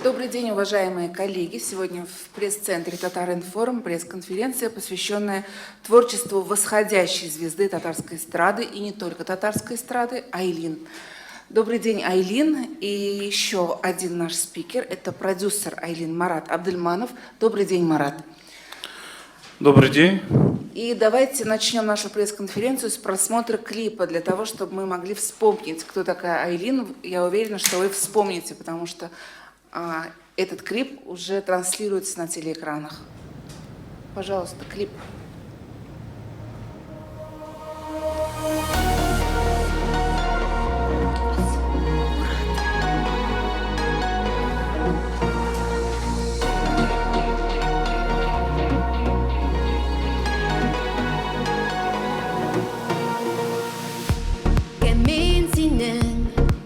Добрый день, уважаемые коллеги. Сегодня в пресс-центре Татар-Информ пресс-конференция, посвященная творчеству восходящей звезды татарской эстрады, и не только татарской эстрады, Айлин. Добрый день, Айлин. И еще один наш спикер – это продюсер Айлин Марат Абдельманов. Добрый день, Марат. Добрый день. И давайте начнем нашу пресс-конференцию с просмотра клипа, для того, чтобы мы могли вспомнить, кто такая Айлин. Я уверена, что вы вспомните, потому что этот клип уже транслируется на телеэкранах. Пожалуйста, клип.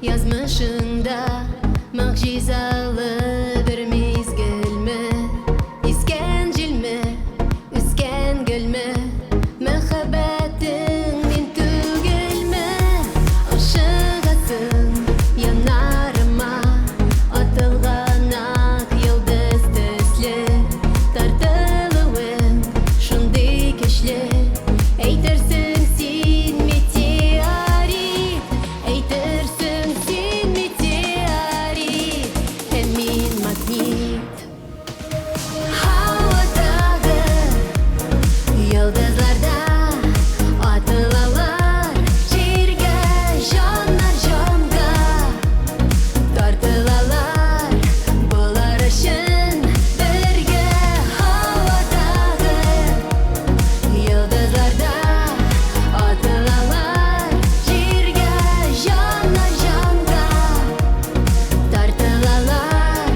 Yazmışında mucizalı bir mezgil mi? İskencil mi? İskengil mi? Muhabbetin min tügül mü? Aşığısın yanarıma atılgan ak yıldız төсле Tartılığın şunday güçlü Eytirsin sin meteorit Eytirsin sin meteorit Hem min magnet Havadagi yıldızlarda atılalar Yerga jonlar jonga Tartılalar bular için birge Havadagi yıldızlarda atılalar Yerga jonlar jonga Tartılalar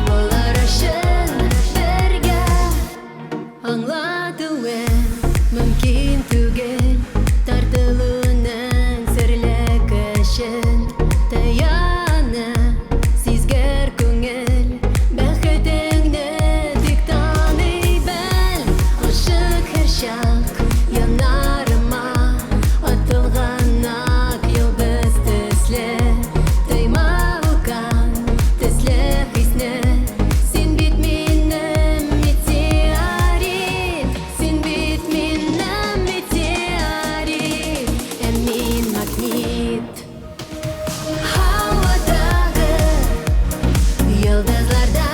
bular için birge Anlatıwın mümkün түгел Tartılığının sirli kışın Tayana sizger көңіл Бәхетіңді тек таный біл Ашық her шақ янарыма Атылған ак йылдыз төсле Таймауқан төсле хисне Сен бит минем meteorit Сен бит минем meteorit Hem min magnet Havadagi yıldızlarda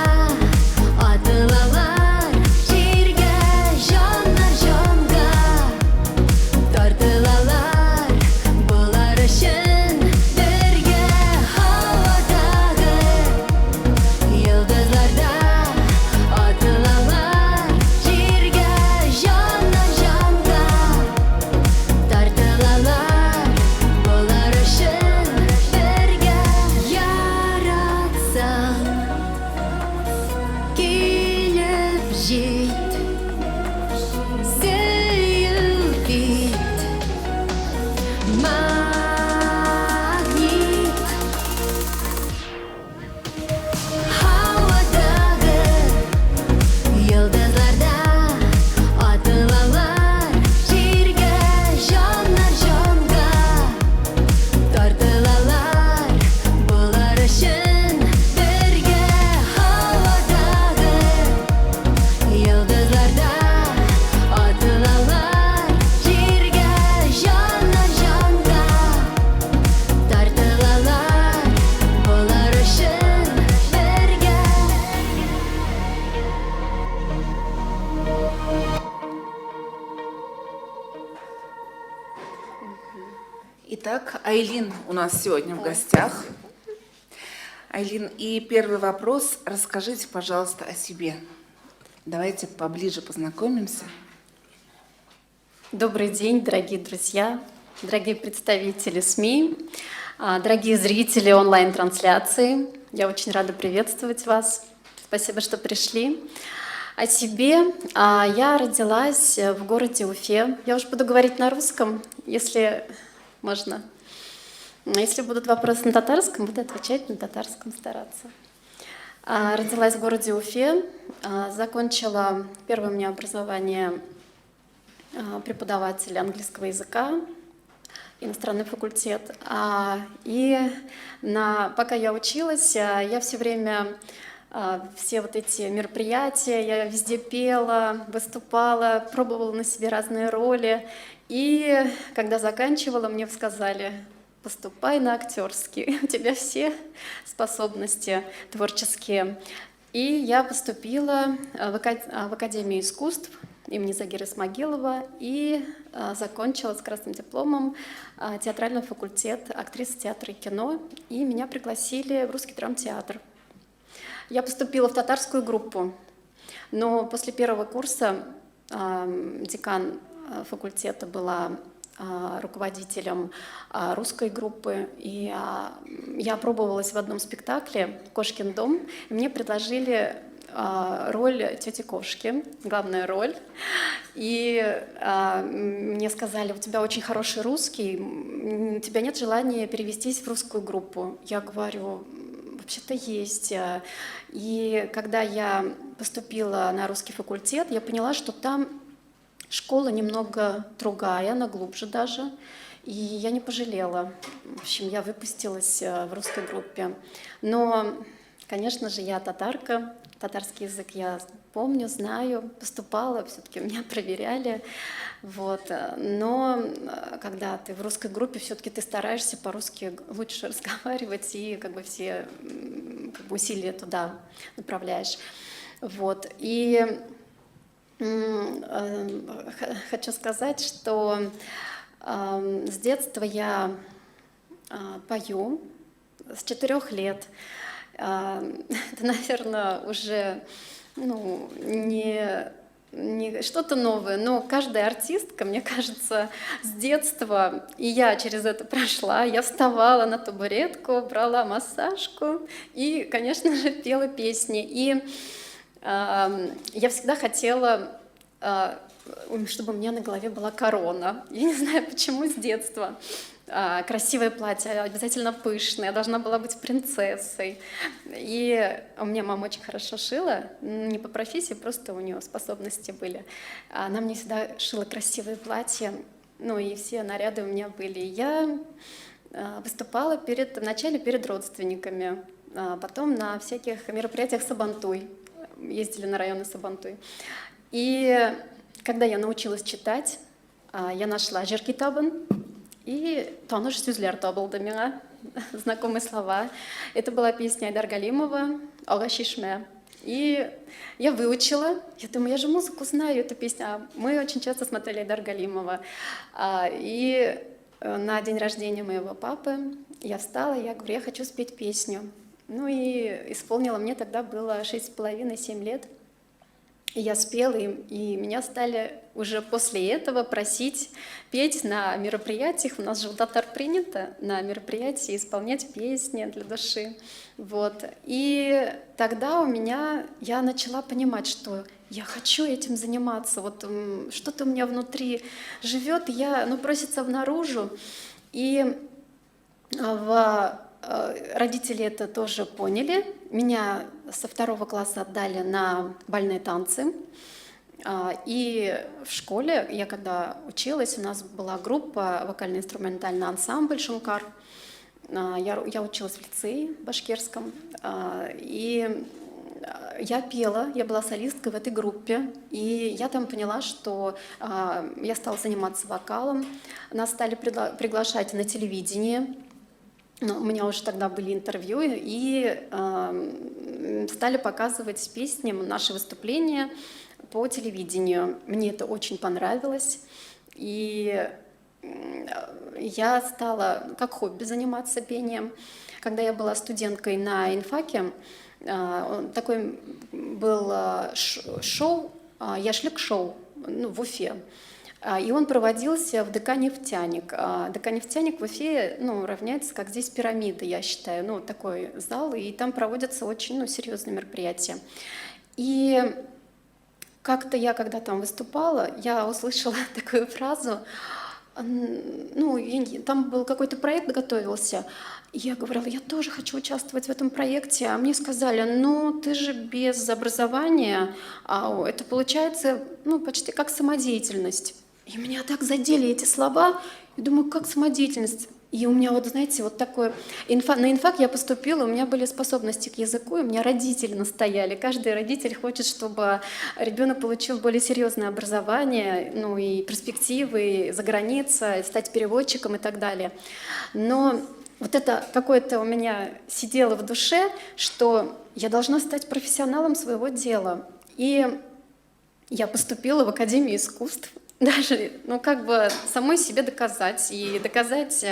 atılalar Yerga jonlar jonga Tartılalar bular için birge Havadagi yıldızlarda atılalar Yerga jonlar jonga Tartılalar bular için birge Yaratsan kelib jet Сөйіп кет Магнит Havadagi yıldızlarda atılalar Yerga jonlar jonga Tartılalar bular için birge Havadagi yıldızlarda atılalar Yerga jonlar jonga Tartılalar bular için birge Итак, Айлин у нас сегодня в гостях. Айлин, и первый вопрос. Расскажите, пожалуйста, о себе. Давайте поближе познакомимся. Добрый день, дорогие друзья, дорогие представители СМИ, дорогие зрители онлайн-трансляции. Я очень рада приветствовать вас. Спасибо, что пришли. О себе. Я родилась в городе Уфе. Я уже буду говорить на русском, если можно. Если будут вопросы на татарском, буду отвечать на татарском, стараться. Родилась в городе Уфе, закончила первое у меня образование преподаватель английского языка, иностранный факультет. Пока я училась, я все время все вот эти мероприятия, я везде пела, выступала, пробовала на себе разные роли. И когда заканчивала, мне сказали: поступай на актерский, у тебя все способности творческие. И я поступила в Академию искусств имени Загира Исмагилова и закончила с красным дипломом театральный факультет актрисы театра и кино, и меня пригласили в Русский драмтеатр. Я поступила в татарскую группу, но после первого курса декан факультета была руководителем русской группы, и я пробовалась в одном спектакле «Кошкин дом», и мне предложили роль тети Кошки, главная роль. И мне сказали: у тебя очень хороший русский, у тебя нет желания перевестись в русскую группу? Я говорю: вообще-то есть. И когда я поступила на русский факультет, я поняла, что там школа немного другая, она глубже даже. И я не пожалела. В общем, я выпустилась в русской группе. Но, конечно же, я татарка. Татарский язык я помню, знаю, поступала, все-таки меня проверяли. Вот. Но когда ты в русской группе, все-таки ты стараешься по-русски лучше разговаривать и как бы все усилия туда направляешь. Вот. И хочу сказать, что с детства я пою, с 4 лет. Это, наверное, уже не что-то новое, но каждая артистка, мне кажется, с детства, и я через это прошла, я вставала на табуретку, брала массажку и, конечно же, пела песни. И я всегда хотела, чтобы у меня на голове была корона. Я не знаю, почему с детства. Красивое платье, обязательно пышное, я должна была быть принцессой. И у меня мама очень хорошо шила, не по профессии, просто у нее способности были. Она мне всегда шила красивые платья, и все наряды у меня были. Я выступала вначале перед родственниками, потом на всяких мероприятиях Сабантуй, ездили на районы Сабантуй. И когда я научилась читать, я нашла «Жеркитабан», и «Таныш сүзләр табылды миңа», знакомые слова. Это была песня Айдар Галимова «Ага шишме». И я выучила, я думаю, я же музыку знаю, эту песню. Мы очень часто смотрели Айдар Галимова. И на день рождения моего папы я встала, я говорю: я хочу спеть песню. И исполнила, мне тогда было 6,5-7 лет. И я спела, и меня стали уже после этого просить петь на мероприятиях. У нас же у татар принято на мероприятии исполнять песни для души. Вот. И тогда я начала понимать, что я хочу этим заниматься. Вот что-то у меня внутри живет, и просится наружу. И родители это тоже поняли. Меня со 2 класса отдали на бальные танцы. И в школе, я когда училась, у нас была группа вокально-инструментальный ансамбль «Шумкар». Я училась в лицее башкирском. И я пела, я была солисткой в этой группе. И я там поняла, что я стала заниматься вокалом. Нас стали приглашать на телевидение. У меня уже тогда были интервью, и стали показывать песни, наши выступления по телевидению. Мне это очень понравилось, и я стала как хобби заниматься пением. Когда я была студенткой на инфаке, такой был шоу, Яшлик-шоу в Уфе. И он проводился в ДК «Нефтяник». ДК «Нефтяник» в Уфе равняется, как здесь пирамида, я считаю. Такой зал, и там проводятся очень серьезные мероприятия. И как-то я, когда там выступала, я услышала такую фразу. Там был какой-то проект, готовился. Я говорила: я тоже хочу участвовать в этом проекте. А мне сказали: ты же без образования, это получается почти как самодеятельность. И меня так задели эти слова. Я думаю, как самодеятельность. И у меня вот, знаете, вот такое... На инфак я поступила, у меня были способности к языку, и у меня родители настояли. Каждый родитель хочет, чтобы ребенок получил более серьезное образование, ну и перспективы за границей, стать переводчиком и так далее. Но вот это какое-то у меня сидело в душе, что я должна стать профессионалом своего дела. И я поступила в Академию искусств, даже, ну, как бы самой себе доказать и доказать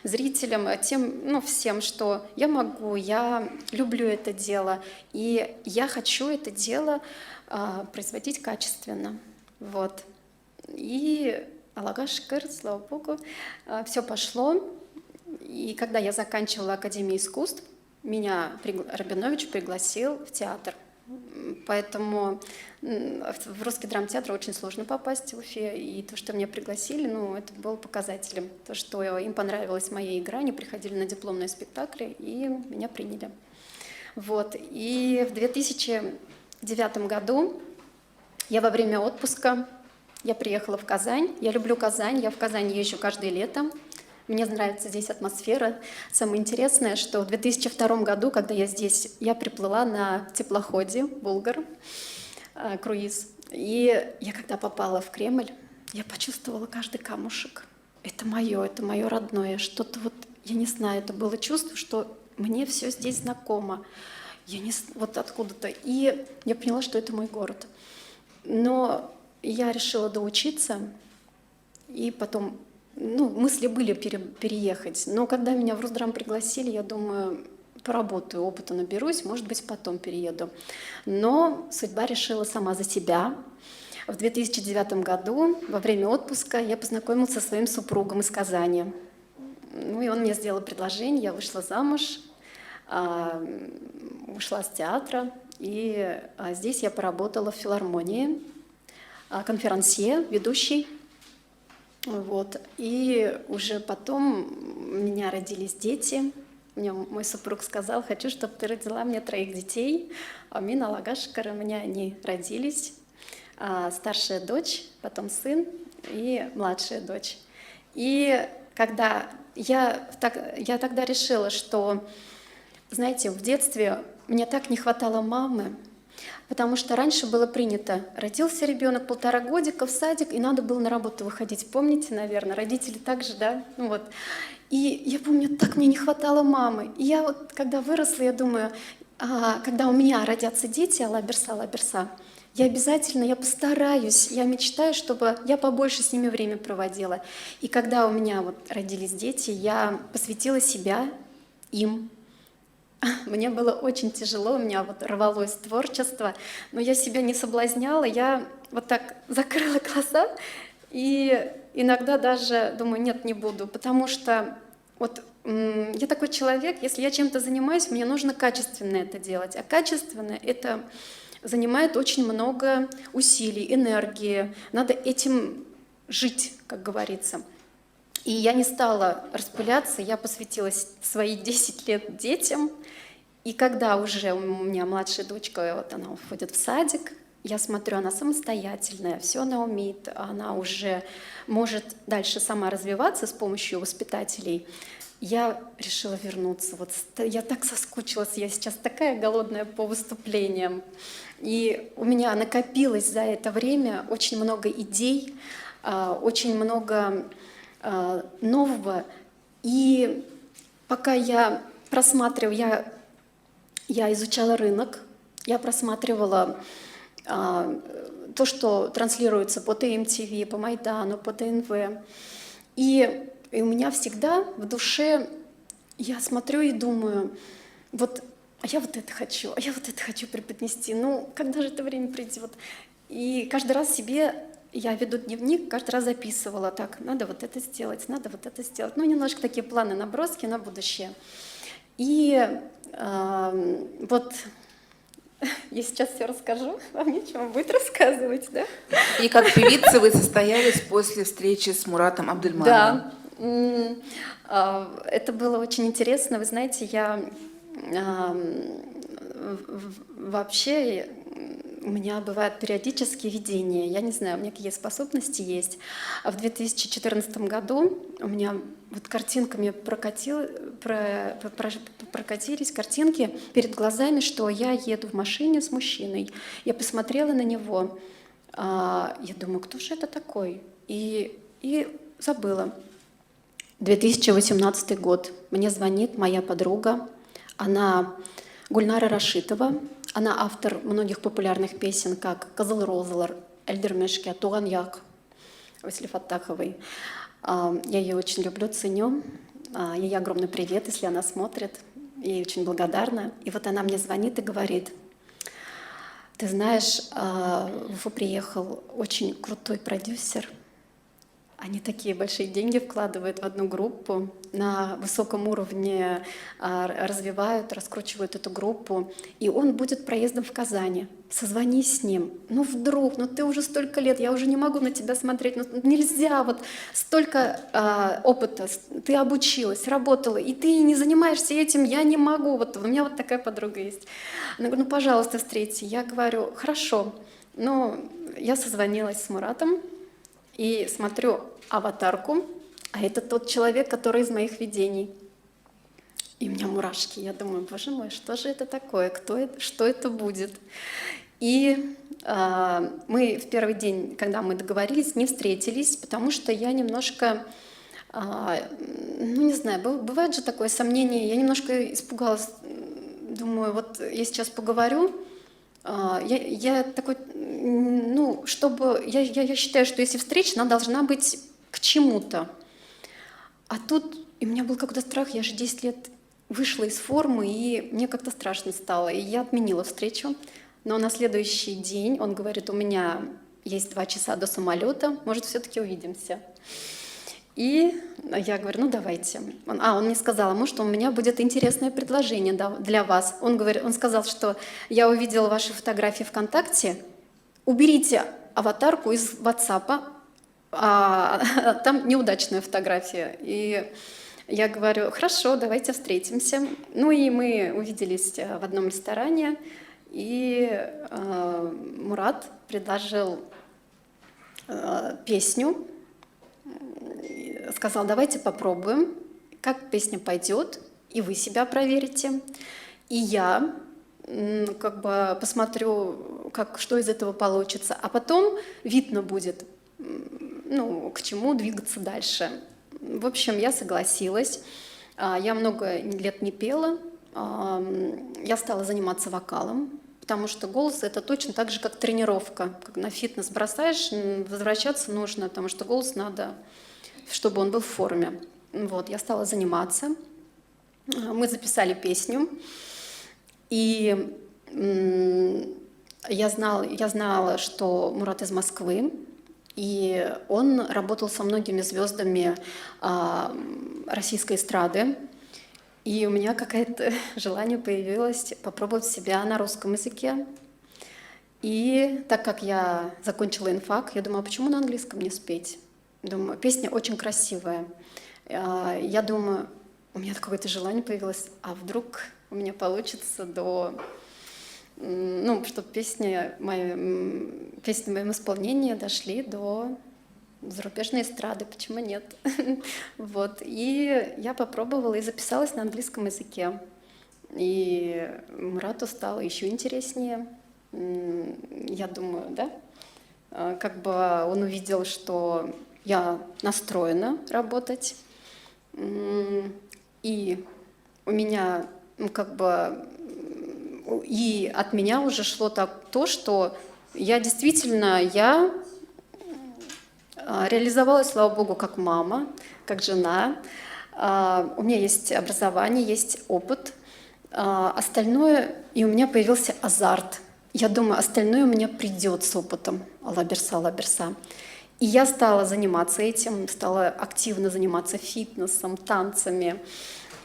зрителям, тем, ну, всем, что я могу, я люблю это дело, и я хочу это дело производить качественно. Вот. И Аллаха шүкір, слава Богу, все пошло. И когда я заканчивала Академию искусств, меня Рабинович пригласил в театр. Поэтому в Русский драмтеатр очень сложно попасть в Уфе, и то, что меня пригласили, ну, это было показателем. То, что им понравилась моя игра, они приходили на дипломные спектакли, и меня приняли. Вот. И в 2009 году я во время отпуска, я приехала в Казань. Я люблю Казань, я в Казань езжу каждое лето. Мне нравится здесь атмосфера. Самое интересное, что в 2002 году, когда я здесь, я приплыла на теплоходе «Булгар», круиз. И я когда попала в Кремль, я почувствовала каждый камушек. Это мое родное. Что-то вот, я не знаю, это было чувство, что мне все здесь знакомо. Вот откуда-то. И я поняла, что это мой город. Но я решила доучиться, и потом... Ну, мысли были переехать, но когда меня в Русдрам пригласили, я думаю, поработаю, опыта наберусь, может быть, потом перееду. Но судьба решила сама за себя. В 2009 году, во время отпуска, я познакомилась со своим супругом из Казани. Ну, и он мне сделал предложение, я вышла замуж, ушла с театра, и здесь я поработала в филармонии, конферансье, ведущий. Вот. И уже потом у меня родились дети. Мне мой супруг сказал: хочу, чтобы ты родила мне 3 детей. Амин, Аллаха шүкір, у меня они родились. Старшая дочь, потом сын и младшая дочь. И когда я тогда решила, что, знаете, в детстве мне так не хватало мамы, потому что раньше было принято: родился ребенок, 1,5 годика в садик, и надо было на работу выходить. Помните, наверное, родители также, да? Ну вот. И я помню, так мне не хватало мамы. И я вот, когда выросла, я думаю, когда у меня родятся дети, Алла берса, я постараюсь, я мечтаю, чтобы я побольше с ними время проводила. И когда у меня вот родились дети, я посвятила себя им. Мне было очень тяжело, у меня вот рвалось творчество, но я себя не соблазняла, я вот так закрыла глаза и иногда даже думаю, нет, не буду, потому что вот я такой человек, если я чем-то занимаюсь, мне нужно качественно это делать, а качественно это занимает очень много усилий, энергии, надо этим жить, как говорится. И я не стала распыляться, я посвятила свои 10 лет детям. И когда уже у меня младшая дочка, вот она уходит в садик, я смотрю, она самостоятельная, все она умеет, она уже может дальше сама развиваться с помощью воспитателей. Я решила вернуться. Вот я так соскучилась, я сейчас такая голодная по выступлениям. И у меня накопилось за это время очень много идей, очень много нового. И пока я просматривала, я изучала рынок, я просматривала то, что транслируется по ТМТВ, по Майдану, по ТНВ. И у меня всегда в душе я смотрю и думаю, вот, а я вот это хочу преподнести. Ну, когда же это время придет? И каждый раз себе я веду дневник, каждый раз записывала, так, надо вот это сделать, надо вот это сделать. Ну, немножко такие планы, наброски на будущее. И вот я сейчас все расскажу, вам нечего будет рассказывать, да? И как певица вы состоялись после встречи с Муратом Абдельмановым. Да, это было очень интересно. Вы знаете, я вообще у меня бывают периодические видения. Я не знаю, у меня какие способности есть. А в 2014 году у меня вот картинками прокатились картинки перед глазами, что я еду в машине с мужчиной. Я посмотрела на него, я думаю, кто же это такой? И забыла. 2018 год. Мне звонит моя подруга. Она Гульнара Рашитова. Она автор многих популярных песен, как «Кызыл розалар», «Эльдермешке», «Туган як», Василий Фаттаховой. Я ее очень люблю, ценю. Ей огромный привет, если она смотрит. Ей очень благодарна. И вот она мне звонит и говорит: ты знаешь, в Уфу приехал очень крутой продюсер. Они такие большие деньги вкладывают в одну группу, на высоком уровне развивают, раскручивают эту группу, и он будет проездом в Казани. Созвонись с ним. Ну вдруг, ты уже столько лет, я уже не могу на тебя смотреть, нельзя, вот столько опыта, ты обучилась, работала, и ты не занимаешься этим, я не могу, вот у меня вот такая подруга есть. Она говорит: пожалуйста, встреться. Я говорю: хорошо. Я созвонилась с Муратом, и смотрю аватарку, а это тот человек, который из моих видений. И у меня мурашки. Я думаю: боже мой, что же это такое? Что это будет? И мы в первый день, когда мы договорились, не встретились, потому что я немножко, не знаю, бывает же такое сомнение, я немножко испугалась. Думаю, вот я сейчас поговорю, я такой, чтобы... Я считаю, что если встреча, она должна быть к чему-то. А тут и у меня был какой-то страх, я же 10 лет вышла из формы, и мне как-то страшно стало. И я отменила встречу. Но на следующий день он говорит: у меня есть 2 часа до самолета, может, все-таки увидимся. И я говорю: давайте. Он мне сказал: может, у меня будет интересное предложение для вас. Он сказал, что я увидел ваши фотографии ВКонтакте, уберите аватарку из WhatsApp, там неудачная фотография. И я говорю: хорошо, давайте встретимся. И мы увиделись в одном ресторане, и Мурат предложил песню, сказал: давайте попробуем, как песня пойдет, и вы себя проверите, и я посмотрю, что из этого получится, а потом видно будет, к чему двигаться дальше. В общем, я согласилась. Я много лет не пела, я стала заниматься вокалом, потому что голос — это точно так же, как тренировка. Как на фитнес бросаешь, возвращаться нужно, потому что голос надо, чтобы он был в форме. Я стала заниматься. Мы записали песню. И я знала, что Мурат из Москвы, и он работал со многими звездами российской эстрады. И у меня какое-то желание появилось попробовать себя на русском языке. И так как я закончила инфак, я думаю: а почему на английском не спеть? Думаю, песня очень красивая. Я думаю, у меня какое-то желание появилось, а вдруг у меня получится чтобы песни в моем исполнении дошли до зарубежной эстрады, почему нет? И я попробовала и записалась на английском языке. И Мурату стало еще интереснее. Я думаю, да? Он увидел, что я настроена работать. И у меня, и от меня уже шло то, что я действительно, реализовалась, слава богу, как мама, как жена. У меня есть образование, есть опыт. Остальное, и у меня появился азарт. Я думаю, остальное у меня придет с опытом. Алла берса. И я стала заниматься этим, стала активно заниматься фитнесом, танцами.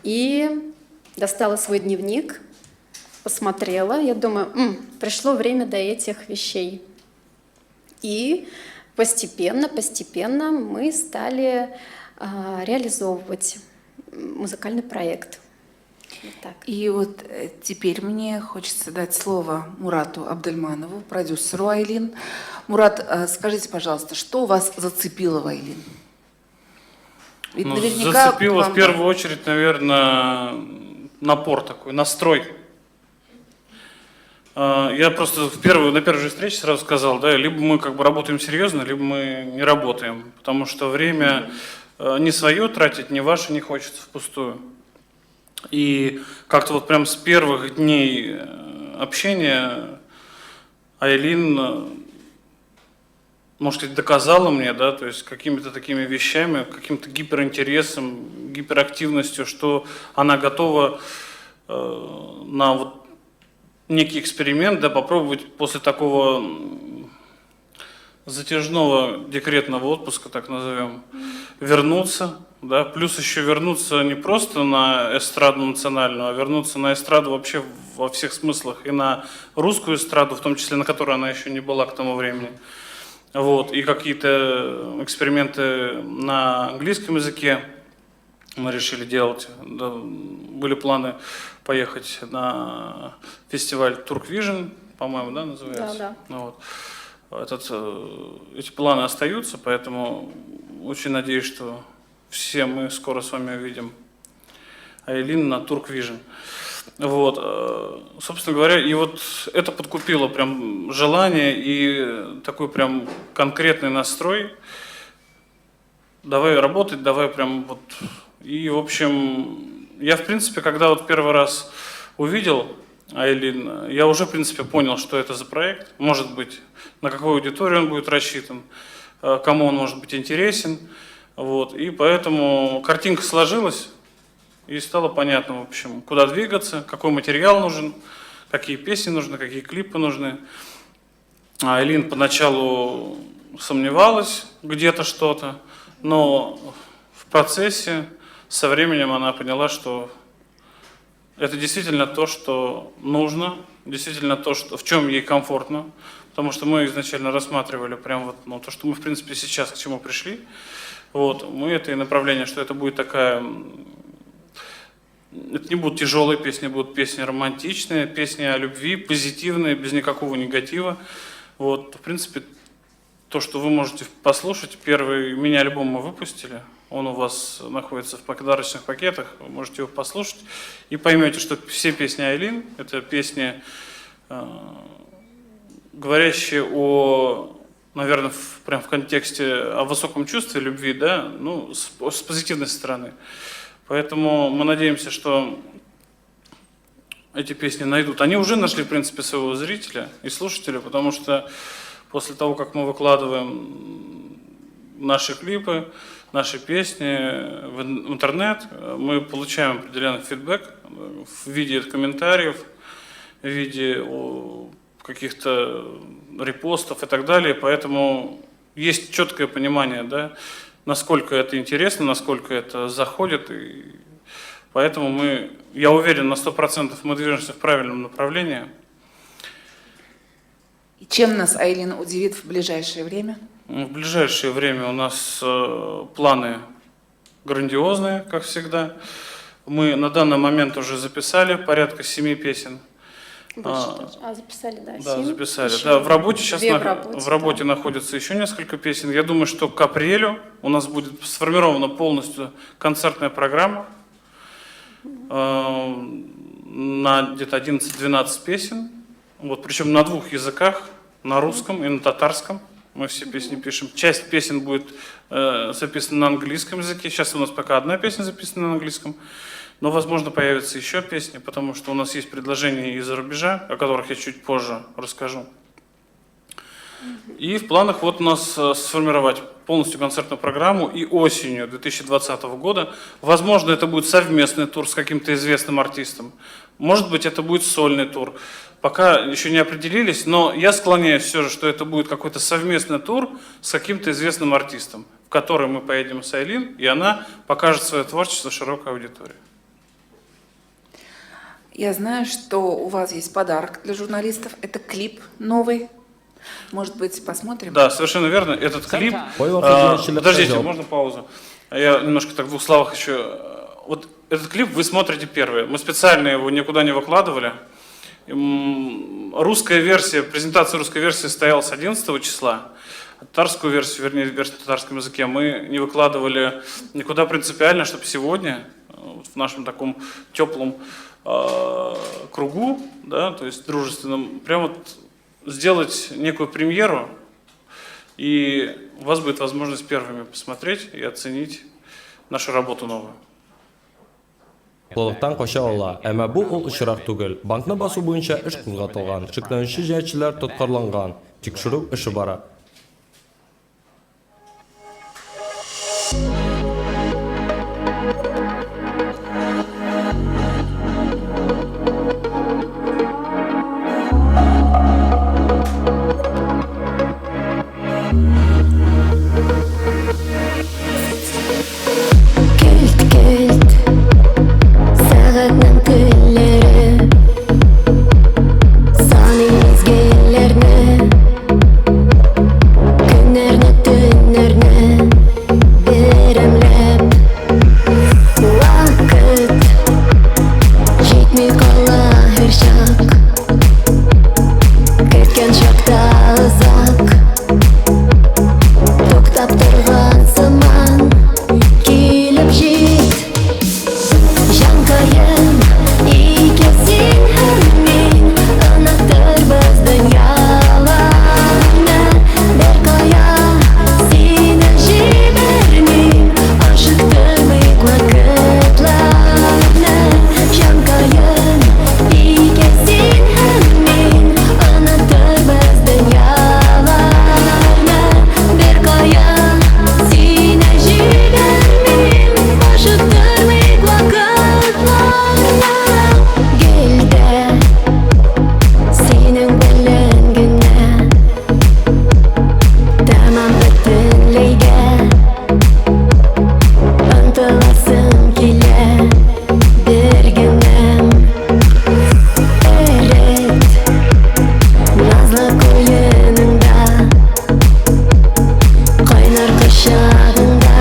И достала свой дневник, посмотрела, я думаю, пришло время до этих вещей. И постепенно мы стали реализовывать музыкальный проект. Вот так. И вот теперь мне хочется дать слово Мурату Абдельманову, продюсеру Айлин. Мурат, скажите, пожалуйста, что вас зацепило в Айлин? Ведь Ну, наверняка зацепило вам- в первую очередь, наверное, напор такой, настрой. Я просто на первой же встрече сразу сказал, да, либо мы как бы работаем серьезно, либо мы не работаем, потому что время не свое тратить, не ваше не хочется впустую. И как-то вот прям с первых дней общения Айлин, может быть, доказала мне, да, то есть какими-то такими вещами, каким-то гиперинтересом, гиперактивностью, что она готова на вот некий эксперимент, да, попробовать после такого затяжного декретного отпуска, так назовем, вернуться, да, плюс еще вернуться не просто на эстраду национальную, а вернуться на эстраду вообще во всех смыслах, и на русскую эстраду, в том числе, на которой она еще не была к тому времени. Вот, и какие-то эксперименты на английском языке мы решили делать. Да, были планы поехать на фестиваль Turkvision, по-моему, да, называется? Да. Ну, вот. Эти планы остаются, поэтому очень надеюсь, что все мы скоро с вами увидим Айлин на Turkvision. Вот, собственно говоря, и вот это подкупило прям желание и такой прям конкретный настрой. Давай работать, давай прям вот. И, в общем, я, в принципе, когда вот первый раз увидел Айлин, я уже, в принципе, понял, что это за проект, может быть, на какую аудиторию он будет рассчитан, кому он может быть интересен. Вот, и поэтому картинка сложилась. И стало понятно, в общем, куда двигаться, какой материал нужен, какие песни нужны, какие клипы нужны. Айлин поначалу сомневалась где-то что-то, но в процессе со временем она поняла, что это действительно то, что нужно, действительно то, что, в чем ей комфортно, потому что мы изначально рассматривали прям вот, ну, то, что мы, в принципе, сейчас к чему пришли. Вот, мы это и направление, что это будет такая... Это не будут тяжелые песни, будут песни романтичные, песни о любви, позитивные, без никакого негатива. Вот, в принципе, то, что вы можете послушать, первый мини-альбом мы выпустили, он у вас находится в подарочных пакетах, вы можете его послушать и поймете, что все песни Айлин – это песни, говорящие о, наверное, прям в контексте о высоком чувстве любви, да, ну, с позитивной стороны. Поэтому мы надеемся, что эти песни найдут. Они уже нашли, в принципе, своего зрителя и слушателя, потому что после того, как мы выкладываем наши клипы, наши песни в интернет, мы получаем определенный фидбэк в виде комментариев, в виде каких-то репостов и так далее. Поэтому есть четкое понимание, да, насколько это интересно, насколько это заходит. И поэтому я уверен, на 100% мы движемся в правильном направлении. И чем нас Айлин удивит в ближайшее время? В ближайшее время у нас планы грандиозные, как всегда. Мы на данный момент уже записали порядка 7 песен. Больше даже. Записали, да, Да, 7. записали. Еще Да, в работе сейчас две в работе, да. находится еще несколько песен. Я думаю, что к апрелю у нас будет сформирована полностью концертная программа на где-то 11-12 песен. Вот, причем на 2 языках, на русском и на татарском. Мы все песни пишем. Часть песен будет записана на английском языке. Сейчас у нас пока одна песня записана на английском. Но, возможно, появятся еще песни, потому что у нас есть предложения из-за рубежа, о которых я чуть позже расскажу. И в планах вот у нас сформировать полностью концертную программу и осенью 2020 года. Возможно, это будет совместный тур с каким-то известным артистом. Может быть, это будет сольный тур. Пока еще не определились, но я склоняюсь все же, что это будет какой-то совместный тур с каким-то известным артистом, в который мы поедем с Айлин, и она покажет свое творчество широкой аудитории. Я знаю, что у вас есть подарок для журналистов. Это клип новый. Может быть, посмотрим? Да, совершенно верно. Этот клип... Ой, вам Владимирович, Подождите, сказал. можно паузу? Я немножко так в 2 словах еще... вот этот клип вы смотрите первый. Мы специально его никуда не выкладывали. Русская версия, презентация русской версии состоялась 11 числа. Татарскую версию, вернее, версию на татарском языке мы не выкладывали никуда принципиально, чтобы сегодня в нашем таком теплом кругу, да, то есть дружественном, прям вот сделать некую премьеру, и у вас будет возможность первыми посмотреть и оценить нашу работу новую. Лылыктан кача ала, әмма бу ул очрак түгел. Банкны басу буенча эш кузгатылган, шикләнүче җәяүчеләр тоткарланган, тикшерү эше бара. Көлт-көлт сәгатьнең телләре саный мизгелләрне көннәрне төннәрне берәмләп вакыт җитми кала һәр чак көткән чакта озак туктап торган заман килеп җит җанкаем икәсен һәм мин онытырбыз дөньяларны беркая сине җибәрмим ашыктырмыйк вакытларны җанкаем икәсен һәм мин онытырбыз дөньяларны беркая сине җибәрмим ашыктырмыйк вакытларны гелдә синең белән генә тәмам бөтенләйгә ынтыласым килә бер генәм эрет назлы куеныңда кайнар кочагыңда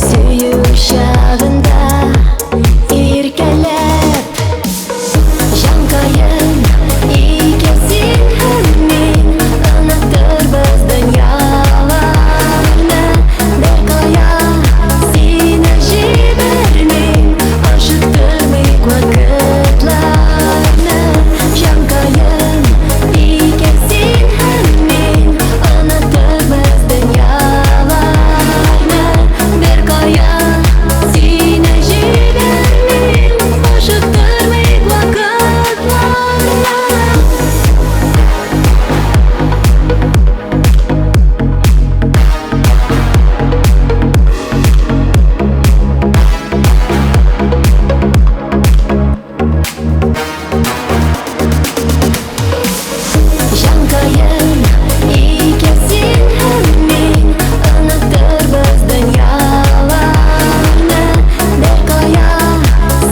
сөю чагында иркәләп җанкаем икәсен һәм мин онытырбыз дөньяларны беркая сине җибәрмим ашыктырмыйк вакытларны җанкаем икәсен һәм мин онытырбыз дөньяларны беркая сине җибәрмим ашыктырмыйк вакытларны. Җанкаем икәсен һәм мин онытырбыз дөньяларны беркая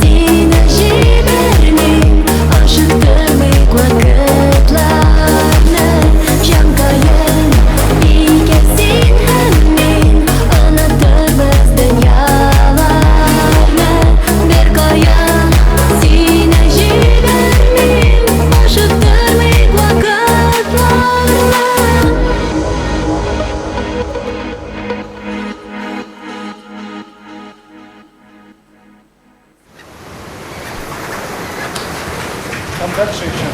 сине җибәрмим ашыктырмыйк вакытларны җанкаем икәсен һәм мин онытырбыз дөньяларны беркая сине җибәрмим ашыктырмыйк вакытларны. Там дальше еще.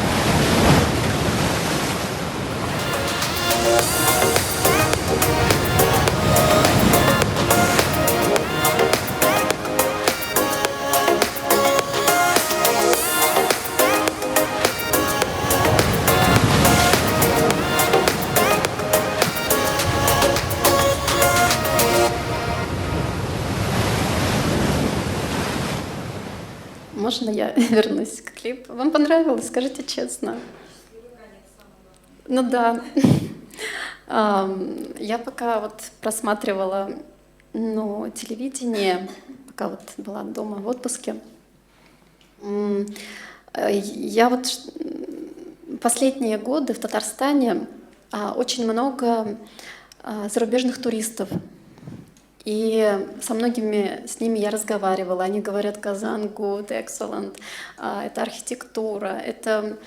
Можно я вернусь к клипу? Вам понравилось? Скажите честно. Ну да. Я пока вот просматривала телевидение, пока вот была дома в отпуске, я вот последние годы в Татарстане очень много зарубежных туристов. И со многими с ними я разговаривала. Они говорят «Казан, good, excellent». Это архитектура, это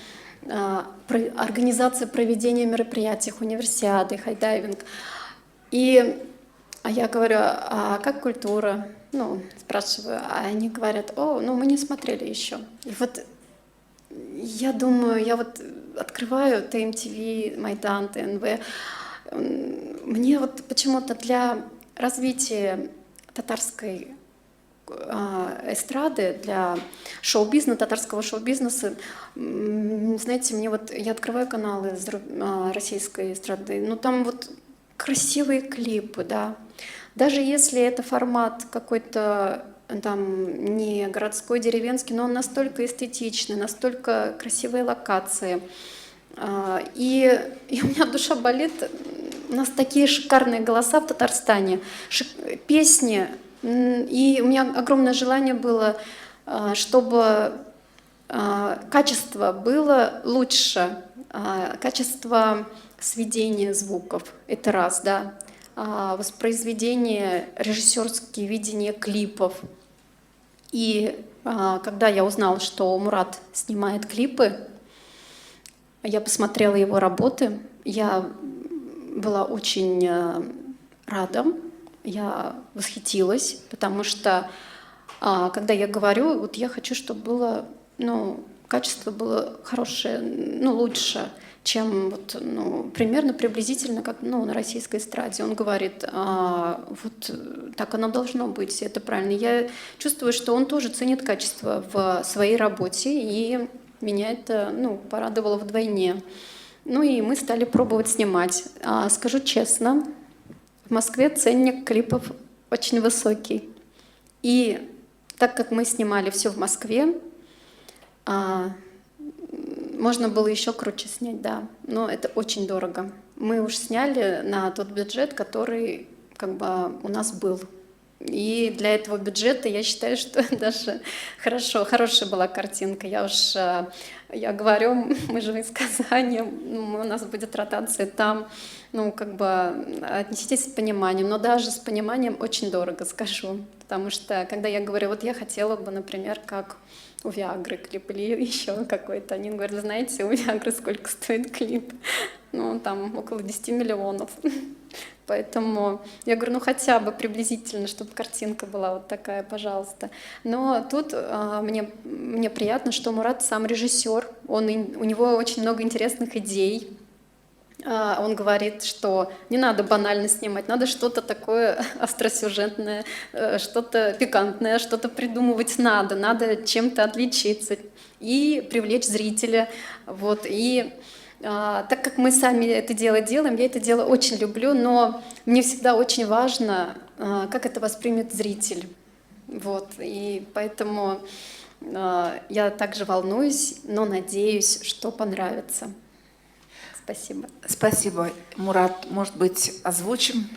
организация проведения мероприятий, универсиады, хайдайвинг. А я говорю, а как культура? Ну, спрашиваю, а они говорят, ну мы не смотрели еще. И вот я думаю, я вот открываю ТМТВ, Майдан, ТНВ. Мне вот почему-то для развития татарской эстрады, для шоу-бизнеса, татарского шоу-бизнеса, знаете, мне вот, я открываю каналы российской эстрады, ну там вот красивые клипы, да. Даже если это формат какой-то там не городской, деревенский, но он настолько эстетичный, настолько красивые локации. И у меня душа болит. У нас такие шикарные голоса в Татарстане, песни. И у меня огромное желание было, чтобы качество было лучше, качество сведения звуков. Это раз, да. Воспроизведение, режиссерские видения клипов. И когда я узнала, что Мурат снимает клипы, я посмотрела его работы, я была очень рада, я восхитилась, потому что когда я говорю, вот я хочу, чтобы было, ну, качество было хорошее, ну, лучше, чем вот, ну, примерно приблизительно, как, ну, на российской эстраде. Он говорит, вот так оно должно быть, это правильно. Я чувствую, что он тоже ценит качество в своей работе, и меня это, ну, порадовало вдвойне. Ну и мы стали пробовать снимать. Скажу честно, в Москве ценник клипов очень высокий. И так как мы снимали все в Москве, можно было еще круче снять, да, но это очень дорого. Мы уж сняли на тот бюджет, который как бы у нас был. И для этого бюджета я считаю, что даже хорошая была картинка. Я говорю, мы же из Казани, у нас будет ротация там, ну, как бы отнеситесь с пониманием, но даже с пониманием очень дорого, скажу. Потому что, когда я говорю, вот я хотела бы, например, как у Виагры клип или еще какой-то, они говорят, знаете, у Виагры сколько стоит клип? Ну, там около 10 миллионов. Поэтому я говорю, ну хотя бы приблизительно, чтобы картинка была вот такая, пожалуйста. Но тут мне приятно, что Мурат сам режиссер, у него очень много интересных идей. Он говорит, что не надо банально снимать, надо что-то такое остросюжетное, что-то пикантное, что-то придумывать надо чем-то отличиться и привлечь зрителя. Вот. И так как мы сами это дело делаем, я это дело очень люблю, но мне всегда очень важно, как это воспримет зритель. Вот. И поэтому я также волнуюсь, но надеюсь, что понравится. Спасибо. Спасибо. Мурат, может быть, озвучим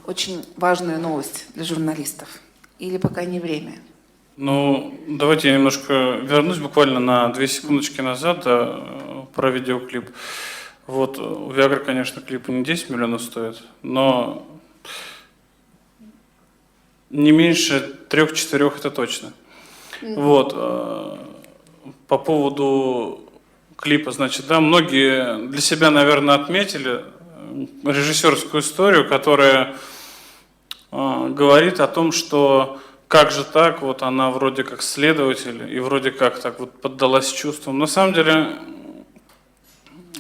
очень важную новость для журналистов? Или пока не время? Ну, давайте я немножко вернусь буквально на 2 секундочки назад про видеоклип. Вот, у Виагры, конечно, клипы не 10 миллионов стоят, но не меньше 3-4 это точно. Вот, по поводу клипа, значит, да, многие для себя, наверное, отметили режиссерскую историю, которая говорит о том, что как же так, вот она вроде как следователь и вроде как так вот поддалась чувствам. На самом деле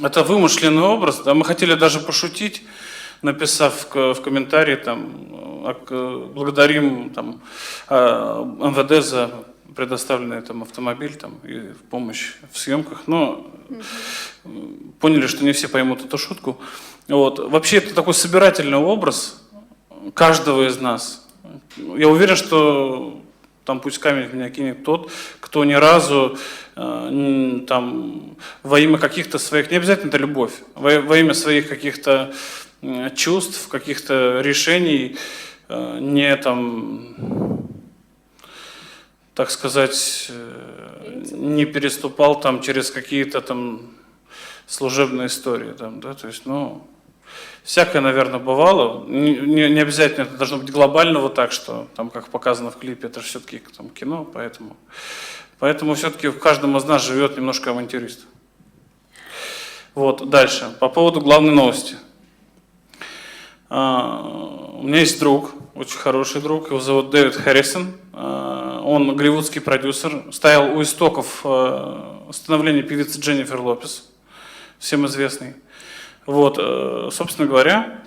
это вымышленный образ, да, мы хотели даже пошутить, написав в комментарии там, благодарим там, МВД за предоставленный там автомобиль там, и в помощь в съемках, но поняли, что не все поймут эту шутку. Вот. Вообще это такой собирательный образ каждого из нас. Я уверен, что там пусть камень в меня кинет тот, кто ни разу там, во имя каких-то своих, не обязательно это любовь, во имя своих каких-то чувств, каких-то решений не там, так сказать, не переступал там через какие-то там служебные истории, там, да, то есть, ну, Всякое, наверное, бывало. Не обязательно это должно быть глобально вот так, что там, как показано в клипе, это же все-таки там кино, поэтому все-таки в каждом из нас живет немножко авантюрист. Вот, дальше. По поводу главной новости. У меня есть друг, очень хороший друг, его зовут Дэвид Харрисон. Он голливудский продюсер, стоял у истоков становления певицы Дженнифер Лопес, всем известный. Вот, собственно говоря,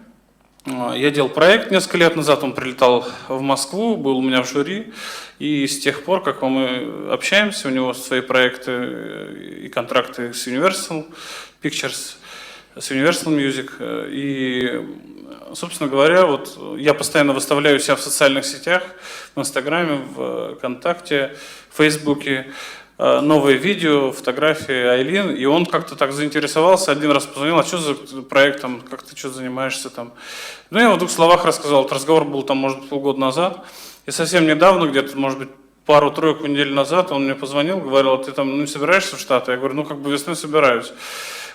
я делал проект несколько лет назад, он прилетал в Москву, был у меня в жюри, и с тех пор, как мы общаемся, у него свои проекты и контракты с Universal Pictures, с Universal Music, и, собственно говоря, вот я постоянно выставляю себя в социальных сетях, в Инстаграме, в ВКонтакте, в Фейсбуке, новые видео, фотографии Айлин, и он как-то так заинтересовался, один раз позвонил, а что за проект, там, как ты что занимаешься там. Ну, я в двух словах рассказал, этот разговор был там, может быть, полгода назад, и совсем недавно, где-то, может быть, пару-тройку недель назад, он мне позвонил, говорил, ты там не собираешься в Штаты? Я говорю, ну, как бы весной собираюсь.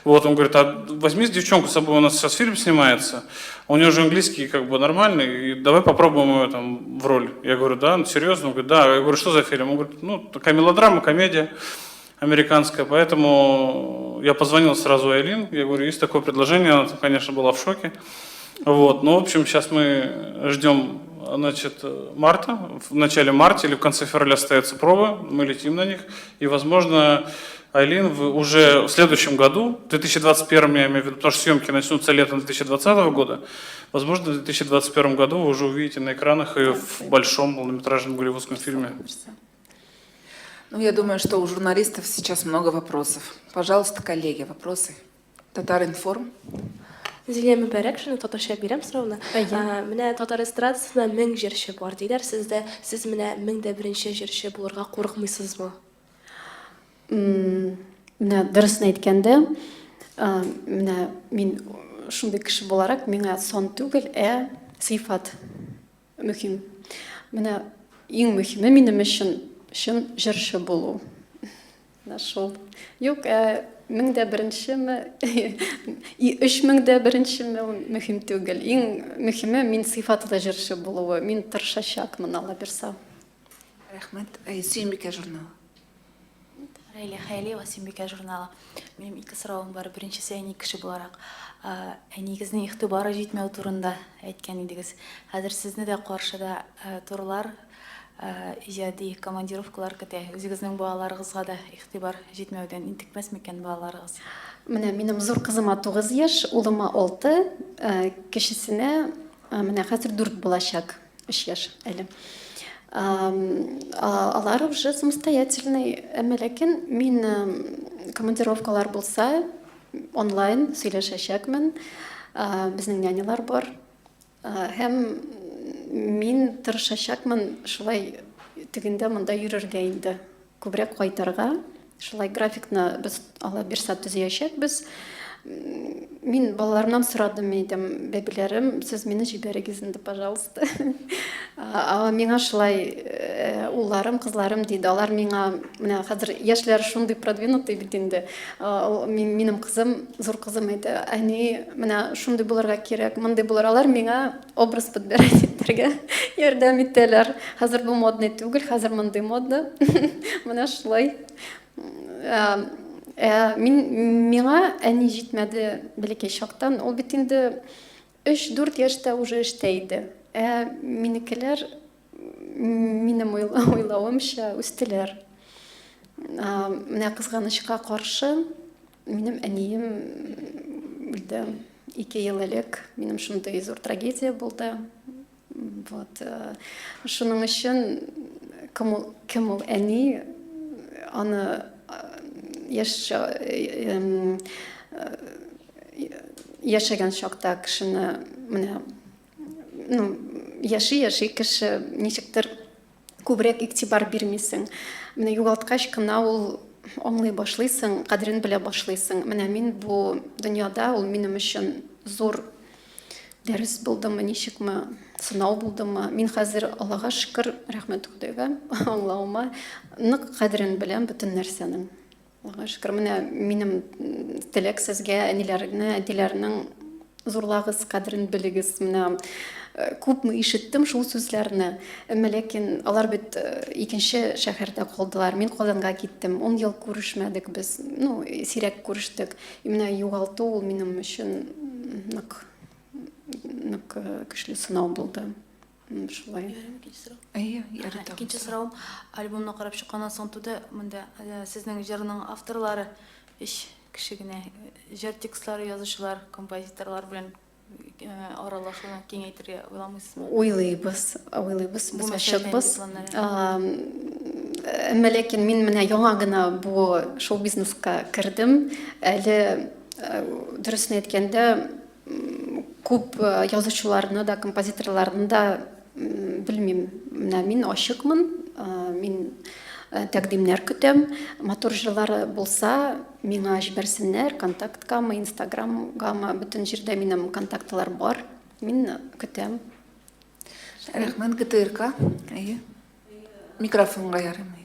Вот, он говорит, а возьми с девчонку с собой, у нас сейчас фильм снимается, у нее же английский как бы нормальный, и давай попробуем ее там в роль. Я говорю, да, ну, серьезно? Он говорит, да. Я говорю, что за фильм? Он говорит, ну, такая мелодрама, комедия американская, поэтому я позвонил сразу Айлин, я говорю, есть такое предложение, она, конечно, была в шоке. Вот, ну, в общем, сейчас мы ждем, значит, марта, в начале марта или в конце февраля состоятся пробы, мы летим на них, и, возможно, Айлин уже в следующем году, в 2021, я имею в виду, потому что съемки начнутся летом 2020 года, возможно, в 2021 году вы уже увидите на экранах ее в большом полнометражном голливудском фильме. Ну, я думаю, что у журналистов сейчас много вопросов. Пожалуйста, коллеги, вопросы. Татар-информ. Зилия Мүбәрәк, шуны татарча бирәм сорауны. Менә татар эстрадасында 1000 җырчы бар диләр. Сез менә 1001нче җырчы булырга курыкмыйсызмы? Менә дөресен әйткәндә, менә мин шундый кеше буларак, миңа сон түгел, сыйфат мөһим. Менә иң мөһиме минем өчен җырчы булу. Шул. Юк, 1001-ме, 3001-ме мөһим түгел. Иң мөһиме мин сыйфатлы җырчы булуы. Мин тырышачакмын, Алла бирсә. Рәхмәт. Сөембикә журналы. Рәйлә Хәйлиева, Сөембикә журналы. Минем ике сорауым бар. Беренчесе әни кеше буларак, әнигезнең игътибары җитмәү турында әйткән идегез. Хәзер сезне дә каршыда турлар, иҗади командировкалар көтә. Үзегезнең балаларыгызга да игътибар җитмәүдән интекмәс микән балаларыгыз? Менә минем зур кызыма 9 яшь, улыма 6, кечесенә менә хәзер 4 булачак, 3 яшь әле. Алар уже самостоятельный, ләкин мин командировкалар булса онлайн сөйләшәчәкмен. Безнең нянялар бар. Һәм мин тырышачакмын шулай тегендә монда йөрергә инде. Күбрәк кайтарга. Шулай графикны без Алла бирсә төзәячәкбез. Мин балаларымнан сорадым, әйтәм, бәбиләрем, сез мине җибәрегез инде, пожалуйста. Миңа шулай улларым, кызларым диде. Алар миңа, менә хәзер яшьләр шундый продвинутый бит инде. Минем кызым, зур кызым әйтә, әни, менә шундый булырга кирәк, мондый булыр. Алар миңа образ подбирать итәргә ярдәм итәләр. Хәзер бу модный түгел, хәзер мондый модны. Менә шулай. Миңа әни җитмәде бәләкәй чактан. Ул бит инде 3-4 яшьтә уже эштә иде. Минекеләр минем уйлавымча үстеләр. Менә кызганычка каршы минем әнием үлде 2 ел элек. Минем шундый зур трагедия булды. Вот. Шуның өчен кем ул әни, аны яшәгән чакта кешене менә яши кеше ничектер күбрәк игътибар бирмисең. Менә югалткач кына ул аңлый башлыйсың, кадерен белә башлыйсың. Менә мин бу дөньяда ул минем өчен зур дәрес булдымы, ничекме, сынау булдымы. Мин хәзер, Аллага шөкер, рәхмәт Худайга, аңлауыма нык кадерен беләм бөтен нәрсәнең. Аллага шөкер, менә минем теләк сезгә әниләрне, әтиләрнең зурлагыз, кадрын білігіз. Менә күп ишеттім шул сүзләрне. Ләкин алар бит икенче шәһәрдә калдылар. Мин Казанга киттем. 10 ел күрешмәдек без. Ну, сирәк күрештек. И менә югалту ул минем өчен нык көчле сынау булды. Шулай. Икенче сорауым, альбомны карап чыкканнан соң туды, монда сезнең җырның авторлары кеше генә җыр текстлары язучылар, композиторлар белән аралашуны киңәйтергә уйламыйсызмы? Уйлыйбыз, без Бу ачыкбыз. мәсьәләне Ләкин мин менә яңа гына бу шоу-бизнеска кердем. Әле дөресен әйткәндә, күп язучыларны да, композиторларны да белмим. Менә мин ачыкмын, мин тәкъдимнәр көтәм. Матур җырлары булса, миңа җибәрсеннәр контакткамы, инстаграмгамы, бөтен җирдә минем контактлар бар. Мин көтәм. Рәхмәт, ГТРК. Микрофонга ярымый.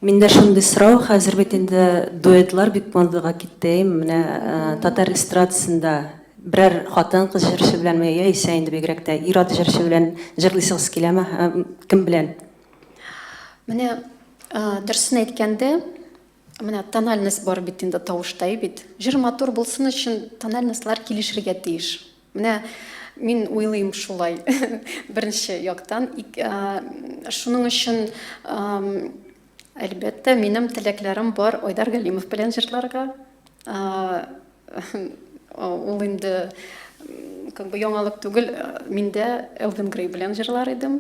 Миндә шундый сорау, хәзер бит инде дуэтлар бик модага китте. Менә татар эстрадасында берәр хатын-кыз җырчы белән яисә инде бигрәк тә ир-ат җырчы белән җырлыйсыз киләме? Кем белән? Менә дөресен әйткәндә, менә тональность бар бит инде тавышта бит. Җыр матур булсын өчен тональностьлар килешергә тиеш. Менә мин уйлыйм шулай. Беренче яктан, шуның өчен әлбәттә минем теләкләрем бар Айдар Галимов белән җырларга. Ул инде как бы яңалык түгел, мин дә Элвин Грей белән җырлар идем.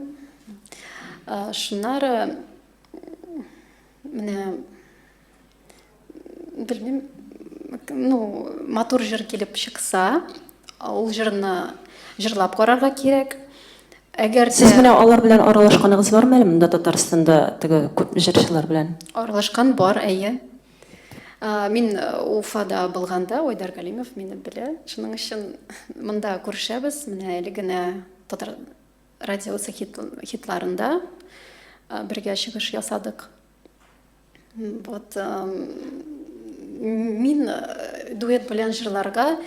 Шуннары менә белмим, ну, матур җыр килеп чыкса, ул җырны җырлап карарга кирәк. Әгәр Сез менә алар белән аралашканыгыз бармы әле монда Татарстанда теге күп җырчылар белән? аралашкан бар, әйе. Мин Уфада булганда Айдар Галимов мине белә. Шуның өчен монда күрешәбез. Менә әле генә Татар радиосы хитларында бергә чыгыш ясадык. Вот мин дуэт белән җырларга,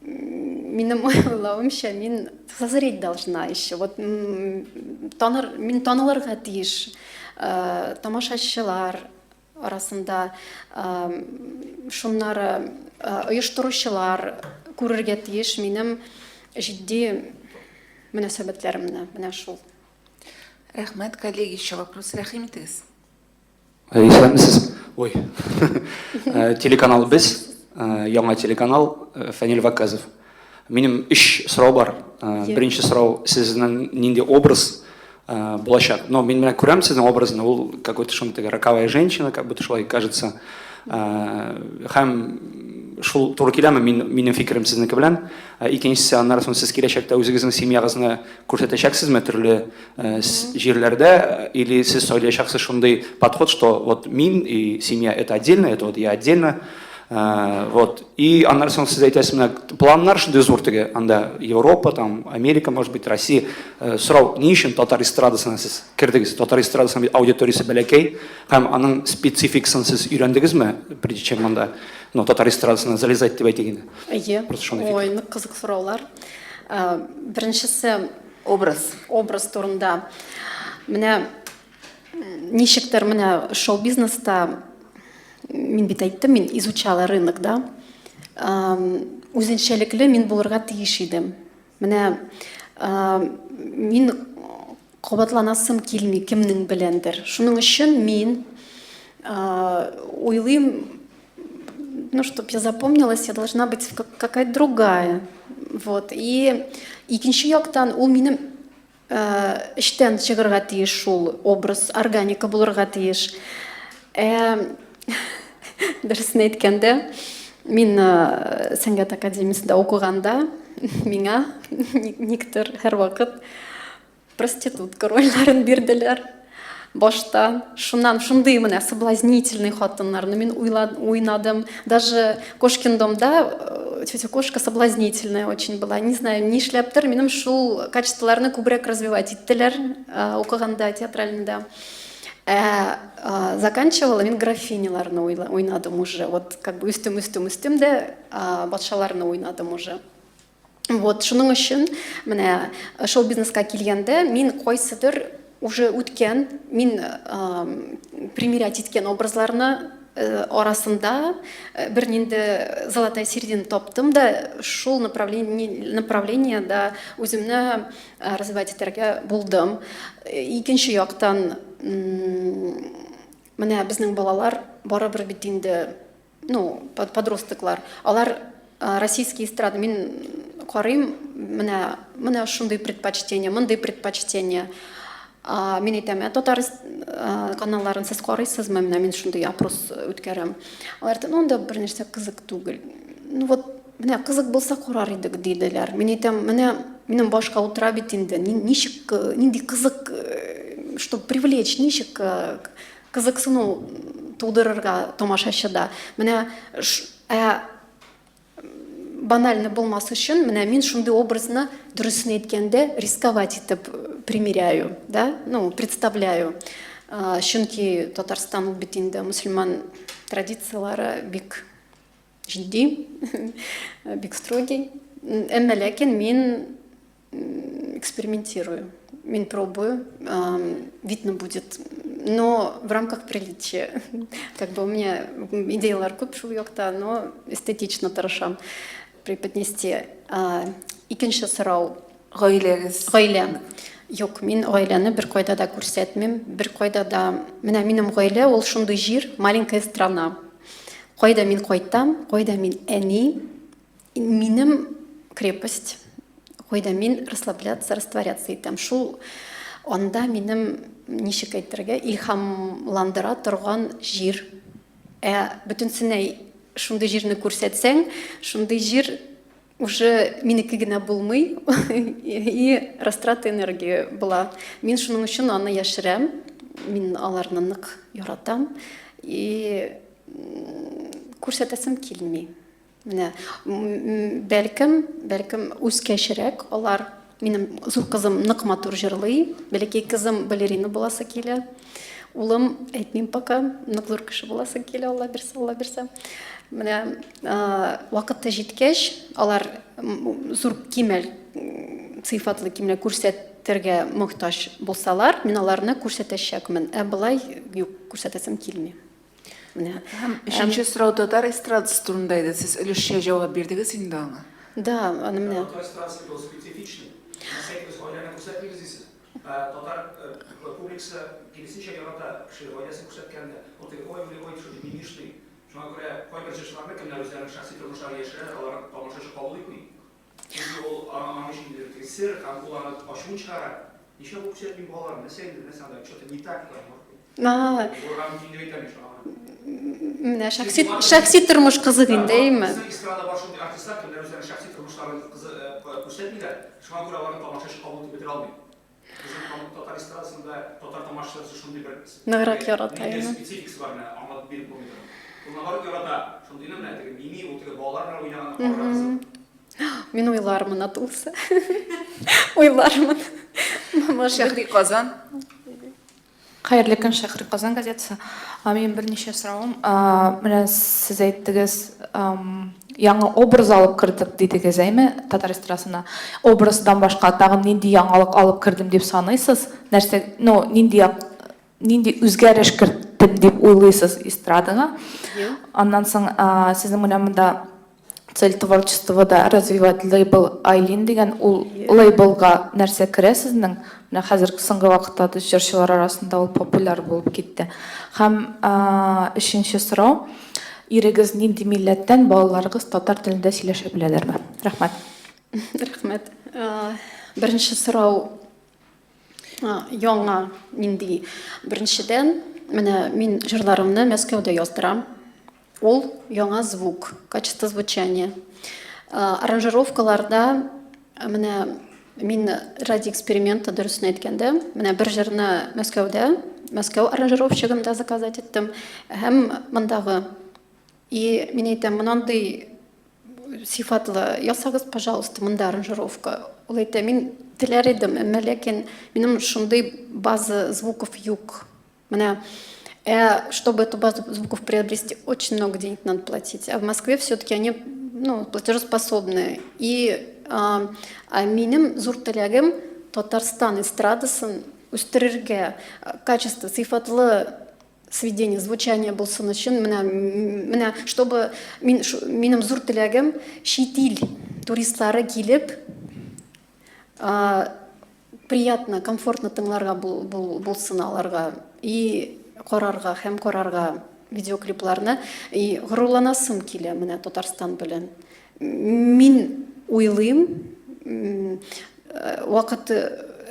минем уйлавымча, мин созреть должна еще. Вот мин танылырга тиеш. Тамашачылар арасында шуннары оештыручылар күрергә тиеш минем җитди мөнәсәбәтләремне. Менә шул. Рәхмәт, коллеги, еще вопрос. Рәхим итегез. Исәнмесез? Ой. Телеканал без, яңа телеканал, Фәнил Ваказов. Минем 3 сорау бар. Беренче сорау, сезнең нинди образ булачак? Но мин менә күрәм сезнең образны, ул какой-то шундый роковая женщина, как будто шулай кажется. Һәм шул туры киләме минем фикерем сезнеке белән? Икенчесе, аннан соң сез киләчәктә үзегезнең семьягызны күрсәтәчәксезме төрле җирләрдә, или сез сөйләячәксез шундый подход, что вот мин и семья это отдельно, это вот я отдельно. Вот. И аннан соң сез әйтәсез, менә планнар шундый зур теге, анда Европа, там Америка, может быть, Россия. Сорау, ни өчен татар эстрадасына сез кирдегез? Татар эстрадасының аудиториясы бәләкәй, һәм аның спецификасын сез өйрәндегезме, прежде чем анда татар эстрадасына залезать дип әйтегенде? Әйе. Ой, нык кызык сораулар. Беренчесе образ турында. Менә ничектер менә шоу-бизнеста мин бит әйттем, мин изучала рынок, да. Үзенчәлекле мин булырга тиеш идем. Менә мин кабатланасым килми кемнең беләндер. Шуның өчен мин уйлыйм, ну, чтоб я запомнилась, я должна быть какая-то другая. Вот. И икенче яктан ул минем эштән чыгарга тиеш шул образ, органика булырга тиеш. Дөресен әйткәндә, мин сәнгать академиясендә укыганда, миңа никтер һәр вакыт проститутка рольларын бирделәр. Башта шуннан шундый менә соблазнительный хатыннарны мин уйнадым. Даже Кошкин домда тетя Кошка соблазнительная очень была. Не знаю, ни эшләптер, минем шул качестволарны күбрәк развивать иттеләр укыганда театральныйда. Заканчивала мен графиняларны ойнадым уже. Вот как бы үстім де батшаларны ойнадым уже. Вот, шуның үшін, менә шоу-бизнесқа келгенде, мен қойсыдыр уже өткен, мен примерять еткен образларны арасында бірненді золотая середина топтым да, шул направление да өзімні развивать етерге болдым. Екінші яқтан, менә біздің балалар барыбір бит инде, ну, подростыклар, алар российский эстрада, мен қарайым, менә шундай предпочтение, мындай предпочтение. Мен айтам, татар каналларын сіз қарайсызмы? Мен шундай опрос өткерем. Алар айтты, онда бірнәрсе қызық түгел. Ну вот, менә қызық болса қарар едік дейділер. Мен айтам, менің башқа отыра бит инде, ничек, нинди қызық, чтобы привлечь, ничек қызықсыну тудырырга тамашашыда. Менә банально болмас үшін, мен шундай образны дұрысын еткенде рисковать етіп примеряю, да? Ну, представляю. Чөнки Татарстан бит инде мусульман традициялары бик жидди, бик строгий. Әмма ләкин мен экспериментирую, мен пробую, видно будет, но в рамках приличия. Как бы у меня идеялар көп шул якта, но эстетично тырышам преподнести. Икенче сорау. Гаилә. Юк, мен гаиләне бер кайда да күрсәтмим. Бер кайда да, минем гаилә ул шундый җир, маленькая страна. Кайда мин кайтам, кайда мин әни, минем крепость. Кайда мин расслабляться, растворяться итәм. Шул анда минем ничек әйтергә илһамландыра торган җир. Бөтенсенә шундый җирне күрсәтсәң, шундый җир уже минеке генә булмый, и растрата энергии була. Мин шуның өчен аны яшерәм, мин аларны нык яратам, и күрсәтәсем килми. Менә бәлкем үскәчрәк алар, минем зур кызым нык матур җырлый, бәлки кызым балерина буласы килә. Улым, әйтмим пока, нык зур кеше буласы килә, Алла бирсә. Менә вакытта җиткәч, алар зур кимәл, сыйфатлы кимәл күрсәтергә мохтаҗ булсалар, мин аларны күрсәтәчәкмен. Былай юк, күрсәтәсем килми. Менә. Өченче сорау татар эстрадасы турында иде. Сез өлешчә җавап бирдегез инде аңа. Да, аны менә. Татар эстрадасы был специфичный. Сез гаиләне күрсәтмисез. Татар публикасы киресенчә ярата, кеше гаиләсен күрсәткәндә, ул теге ой, шундый минишлый. Шуңа күрә кайбер җырчыларны кемнәр үзләренең шәхси тормышларын яшерә, алар тамашачы кабул итми. Чөнки ул аңа өчен сер, һәм уларны ачуын чыгара. Ничә бу күрсәтми балалар, нәрсә что-то не так. Менә шәхси тормыш кызык инде, әйме? Эстрада бар шундый артистлар, кемнәр үзләренең шәхси тормышларын күрсәтмиләр. Шуңа күрә аларны тамашачы кабул итеп бетерә алмый. Безнең татар эстрадасында татар тамашачысы шундый бер Ныграк ярата, әйме? Спецификасы бар, аңлатып биреп булмый. Ул ярата, шундый менә теге мими, ул теге балалар белән уйнаган. Мин уйлармын атылса. Уйлармын. Шәһри Казан. Хәерле көн, Шәһри Казан газетасы. Мен берничә сорауым. Менә сез әйттегез, яңа образ алып кирдек дидегез, әйме, татар эстрадасына. Образдан башка тагын нинди яңалык алып кирдем дип саныйсыз? Нәрсә, нинди үзгәреш кирдем дип уйлыйсыз эстрадага? Аннан соң сезнең менә монда цель творчества да развивать лейбл Айлин деген, ул лейблга нәрсә керә сезнең? Менә хәзер соңгы вакытта җырчылар арасында ул популяр булып китте. Һәм өченче сорау, ирегез нинди милләттән, балаларыгыз татар телендә сөйләшә беләләрме? Рәхмәт. Рәхмәт. Беренче сорау яңа нинди. Беренчедән, менә мин җырларымны Мәскәүдә яздырам. Ул яңа звук, качество звучания. Аранжировкаларда менә мин ради эксперимента дөресен әйткәндә, менә бер җырны Мәскәү аранжировщигында заказать иттем. Һәм мондагы и мин әйтәм, мондай сифатлы ясагыз, пожалуйста, монда аранжировка. Ул әйтә, мин теләр идем, әмма ләкин минем шундый база звуков юк. Чтобы эту базу звуков приобрести, очень много денег надо платить. А в Москве все-таки они платежеспособные. И миним зурталягым Татарстан эстрадасын үстірерге качество, сыйфатлы сведение, звучание болсын үшін, чтобы миним зурталягым шетел туристлары келіп, приятно, комфортно тыңларға болсын аларға. И қорарға, һәм қорарға видеоклипларны и ғұруланасым келе міне Татарстан білен. Мен ойлайым,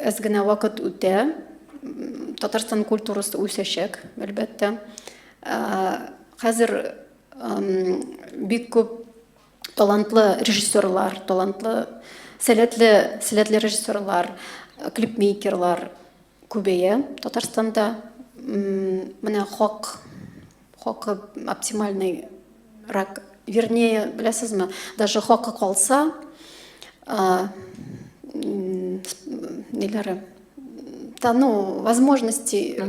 әзгіне уақыт өте, Татарстан культурасы өсешек, әлбәттә. Қазір бик көп талантлы режиссерлар, талантлы сәләтле режиссерлар, клипмейкерлар көбейе Татарстанда. Менә хакы оптимальный рак, вернее, білесізме, даже хакы қалса, нелері, возможности,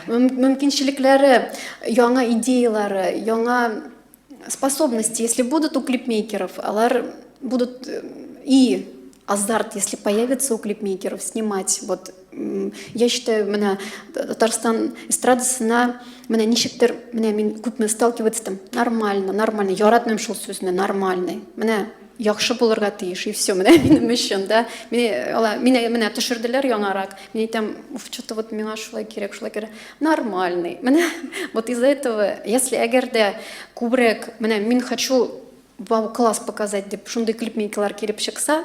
мүмкіншіліктері, яңа идеялары, яңа способности, если будут у клипмейкеров, алар будут и азарт, если появится у клипмейкеров, снимать. Вот, я считаю, Татарстан эстрадасына ничектер мен күпме сталкиваться там нормально. Яратмым шул сөзіне нормальный. Яхшы булырга тиеш, и все. Минем өчен, да. Меня төшерделәр яңарак. Мен әйтәм, что-то вот миңа шулай кирәк. Нормальный. Вот из-за этого, если әгәрдә күбрәк, мин хочу вау-класс показать, деп шундый клипмейкерлар килеп чыкса,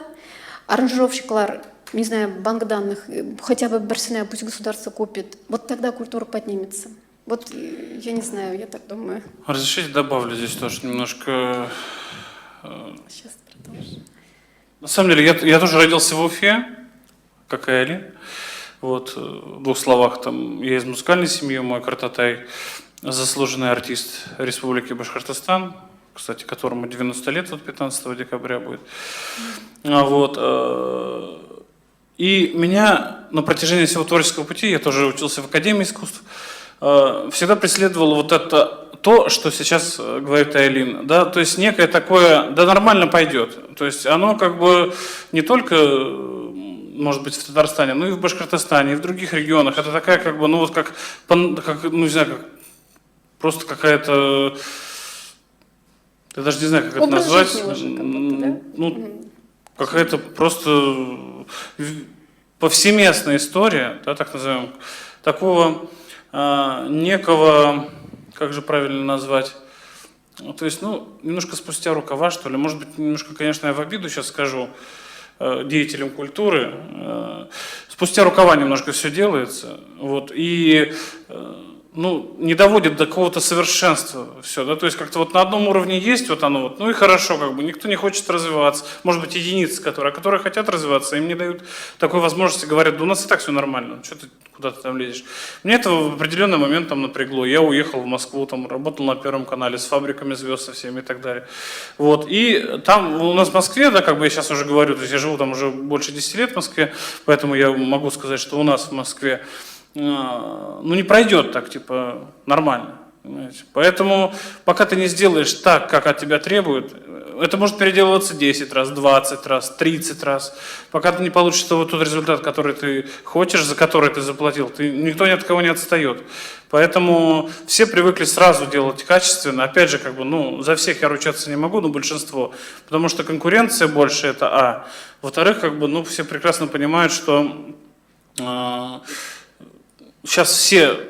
аранжировщиклар, не знаю, банк данных, хотя бы берсенә, пусть государство купит, вот тогда культура поднимется. Вот, я не знаю, я так думаю. Разрешите добавлю здесь тоже немножко. Сейчас продолжим. На самом деле, я тоже родился в Уфе, как и Али. Вот, в двух словах, там, я из музыкальной семьи, мой Картатай заслуженный артист Республики Башкортостан, кстати, которому 90 лет, вот 15 декабря будет. Вот. И меня на протяжении всего творческого пути, я тоже учился в Академии искусств, всегда преследовало вот это, то, что сейчас говорит Айлин, да, то есть некое такое, да нормально пойдет, то есть оно как бы не только, может быть, в Татарстане, но и в Башкортостане, и в других регионах, это такая как бы, ну вот как ну не знаю, как, просто какая-то, я даже не знаю, как это назвать, ну, какая-то просто повсеместная история, да, так назовем, такого некого, как же правильно назвать, то есть, ну, немножко спустя рукава, что ли, может быть, немножко, конечно, я в обиду сейчас скажу деятелям культуры, спустя рукава немножко все делается, вот, и ну, не доводит до какого-то совершенства все, да, то есть как-то вот на одном уровне есть вот оно вот, ну и хорошо, как бы, никто не хочет развиваться, может быть, единицы, которые хотят развиваться, им не дают такой возможности, говорят, да у нас и так все нормально, что ты куда-то там лезешь. Мне это в определенный момент там напрягло, я уехал в Москву, там работал на Первом канале с фабриками звезд со всеми и так далее, вот, и там у нас в Москве, да, как бы я сейчас уже говорю, то есть я живу там уже больше 10 лет в Москве, поэтому я могу сказать, что у нас в Москве ну, не пройдет так, типа, нормально. Понимаете? Поэтому, пока ты не сделаешь так, как от тебя требуют, это может переделываться 10 раз, 20 раз, 30 раз. Пока ты не получишь вот тот результат, который ты хочешь, за который ты заплатил, никто ни от кого не отстает. Поэтому все привыкли сразу делать качественно. Опять же, как бы, ну, за всех я ручаться не могу, но большинство. Потому что конкуренция больше, это А. Во-вторых, как бы, ну, все прекрасно понимают, что сейчас все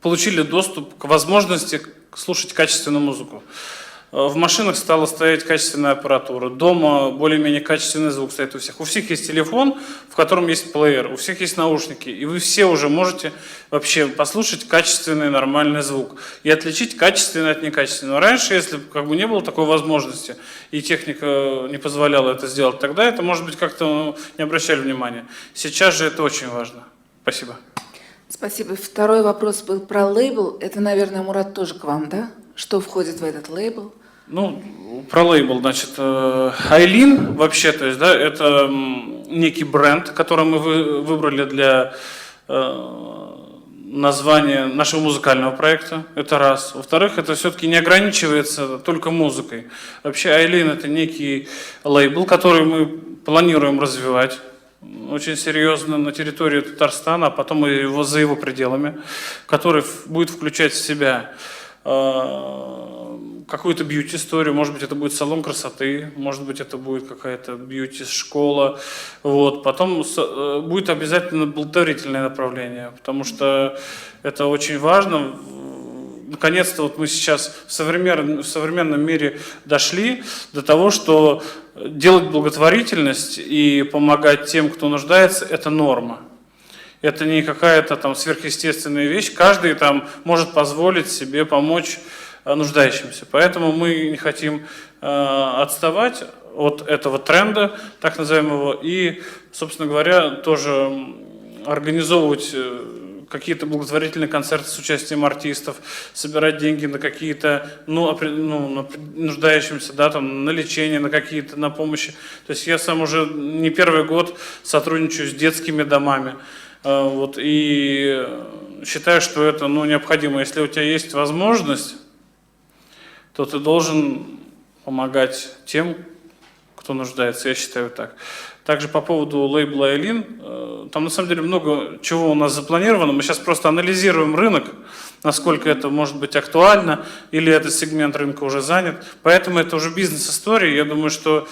получили доступ к возможности слушать качественную музыку. В машинах стала стоять качественная аппаратура, дома более-менее качественный звук стоит у всех. У всех есть телефон, в котором есть плеер, у всех есть наушники, и вы все уже можете вообще послушать качественный нормальный звук и отличить качественное от некачественного. Раньше, если как бы не было такой возможности, и техника не позволяла это сделать, тогда это, может быть, как-то не обращали внимания. Сейчас же это очень важно. Спасибо. Спасибо. Второй вопрос был про лейбл. Это, наверное, Мурат, тоже к вам, да? Что входит в этот лейбл? Ну, про лейбл, значит, Айлин вообще, то есть, да, это некий бренд, который мы выбрали для название нашего музыкального проекта, это раз. Во-вторых, это все-таки не ограничивается только музыкой. Вообще Айлин — это некий лейбл, который мы планируем развивать очень серьезно на территории Татарстана, а потом и за его пределами, который будет включать в себя какую-то бьюти-историю, может быть, это будет салон красоты, может быть, это будет какая-то бьюти-школа. Вот. Потом будет обязательно благотворительное направление, потому что это очень важно. Наконец-то вот мы сейчас в современном мире дошли до того, что делать благотворительность и помогать тем, кто нуждается, это норма. Это не какая-то там сверхъестественная вещь. Каждый там может позволить себе помочь нуждающимся. Поэтому мы не хотим отставать от этого тренда, так называемого, и, собственно говоря, тоже организовывать какие-то благотворительные концерты с участием артистов, собирать деньги на какие-то нуждающимся, да, там, на лечение, на какие-то, на помощи. То есть я сам уже не первый год сотрудничаю с детскими домами. Вот, и считаю, что это необходимо. Если у тебя есть возможность, то ты должен помогать тем, кто нуждается. Я считаю так. Также по поводу лейбла Айлин, там на самом деле много чего у нас запланировано. Мы сейчас просто анализируем рынок, насколько это может быть актуально, или этот сегмент рынка уже занят. Поэтому это уже бизнес-история. Я думаю, что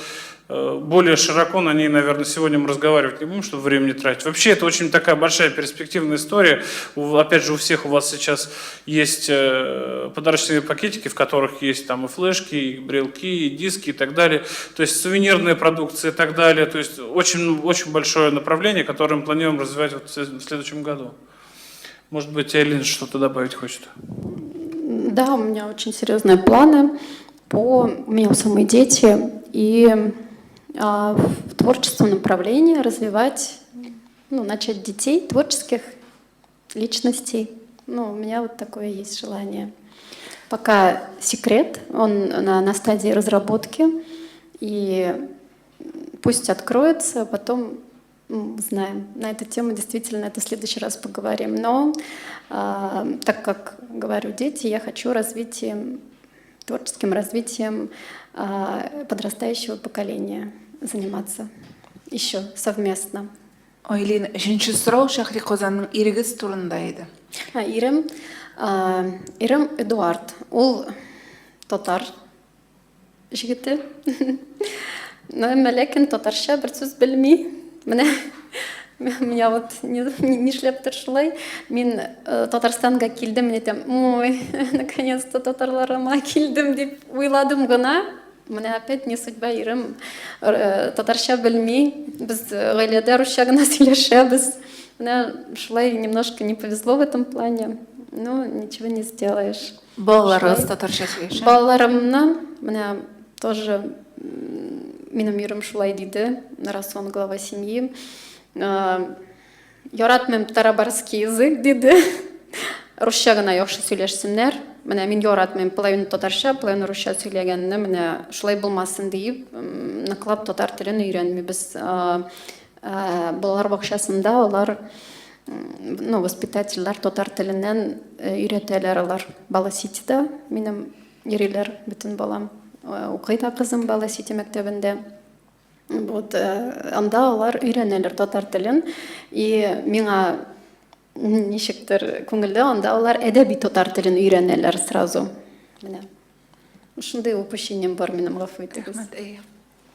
более широко на ней, наверное, сегодня мы разговаривать не будем, чтобы время не тратить. Вообще, это очень такая большая перспективная история. Опять же, у всех у вас сейчас есть подарочные пакетики, в которых есть там и флешки, и брелки, и диски, и так далее. То есть сувенирная продукция и так далее. То есть очень, очень большое направление, которое мы планируем развивать в следующем году. Может быть, Айлин что-то добавить хочет? Да, у меня очень серьезные планы. У меня у самой дети, и в творческом направлении развивать, начать детей, творческих личностей. У меня вот такое есть желание. Пока секрет, он на стадии разработки, и пусть откроется, потом знаем. На эту тему действительно это в следующий раз поговорим. Но так как, говорю, дети, я хочу творческим развитием подрастающего поколения заниматься еще совместно. Айлин, үшінші сұрау Шахриқозаның ирегіз турында еді. Ирем Эдуард. Ол татар жігіті. Ләкин татарша бір сөз білмей. Меня вот не шлептер шулай. Мен Татарстанға келдім, мен айтам, ой, наконец-то татарларыма келдім деп ойладым ғана. Мне опять не судьба, Ирем. Татарша білмей, біз ғайледа русша ғана сөйлешебіз. Мне шулай немножко не повезло в этом плане, но ничего не сделаешь. Балаларыңыз татарша сөйлеші? Балаларымнан, мне тоже менің Ирем шулай дейді, раз он глава семьи. Яратмым тарабарский язык дейді. Русша ғана яқшы сөйлешсінер. Мен яратмым половину татарша, половину русша сөйлегеніне, менә шулай болмасын дейіп, нақлап татар тілін үйренмейбіз. Балалар бақшасында олар, воспитательлар татар тілінен үйретелер олар. Бала ситида, менің ерелер бүтін балам. Оқида қызым бала сити мектебінде. Вот, анда олар үйренелер татар тілін. И миңа нешіктір көңілді, анда олар әдәби татар тілін үйренелер сразу. Ушындай упущением бар менің ғафу етіңіз.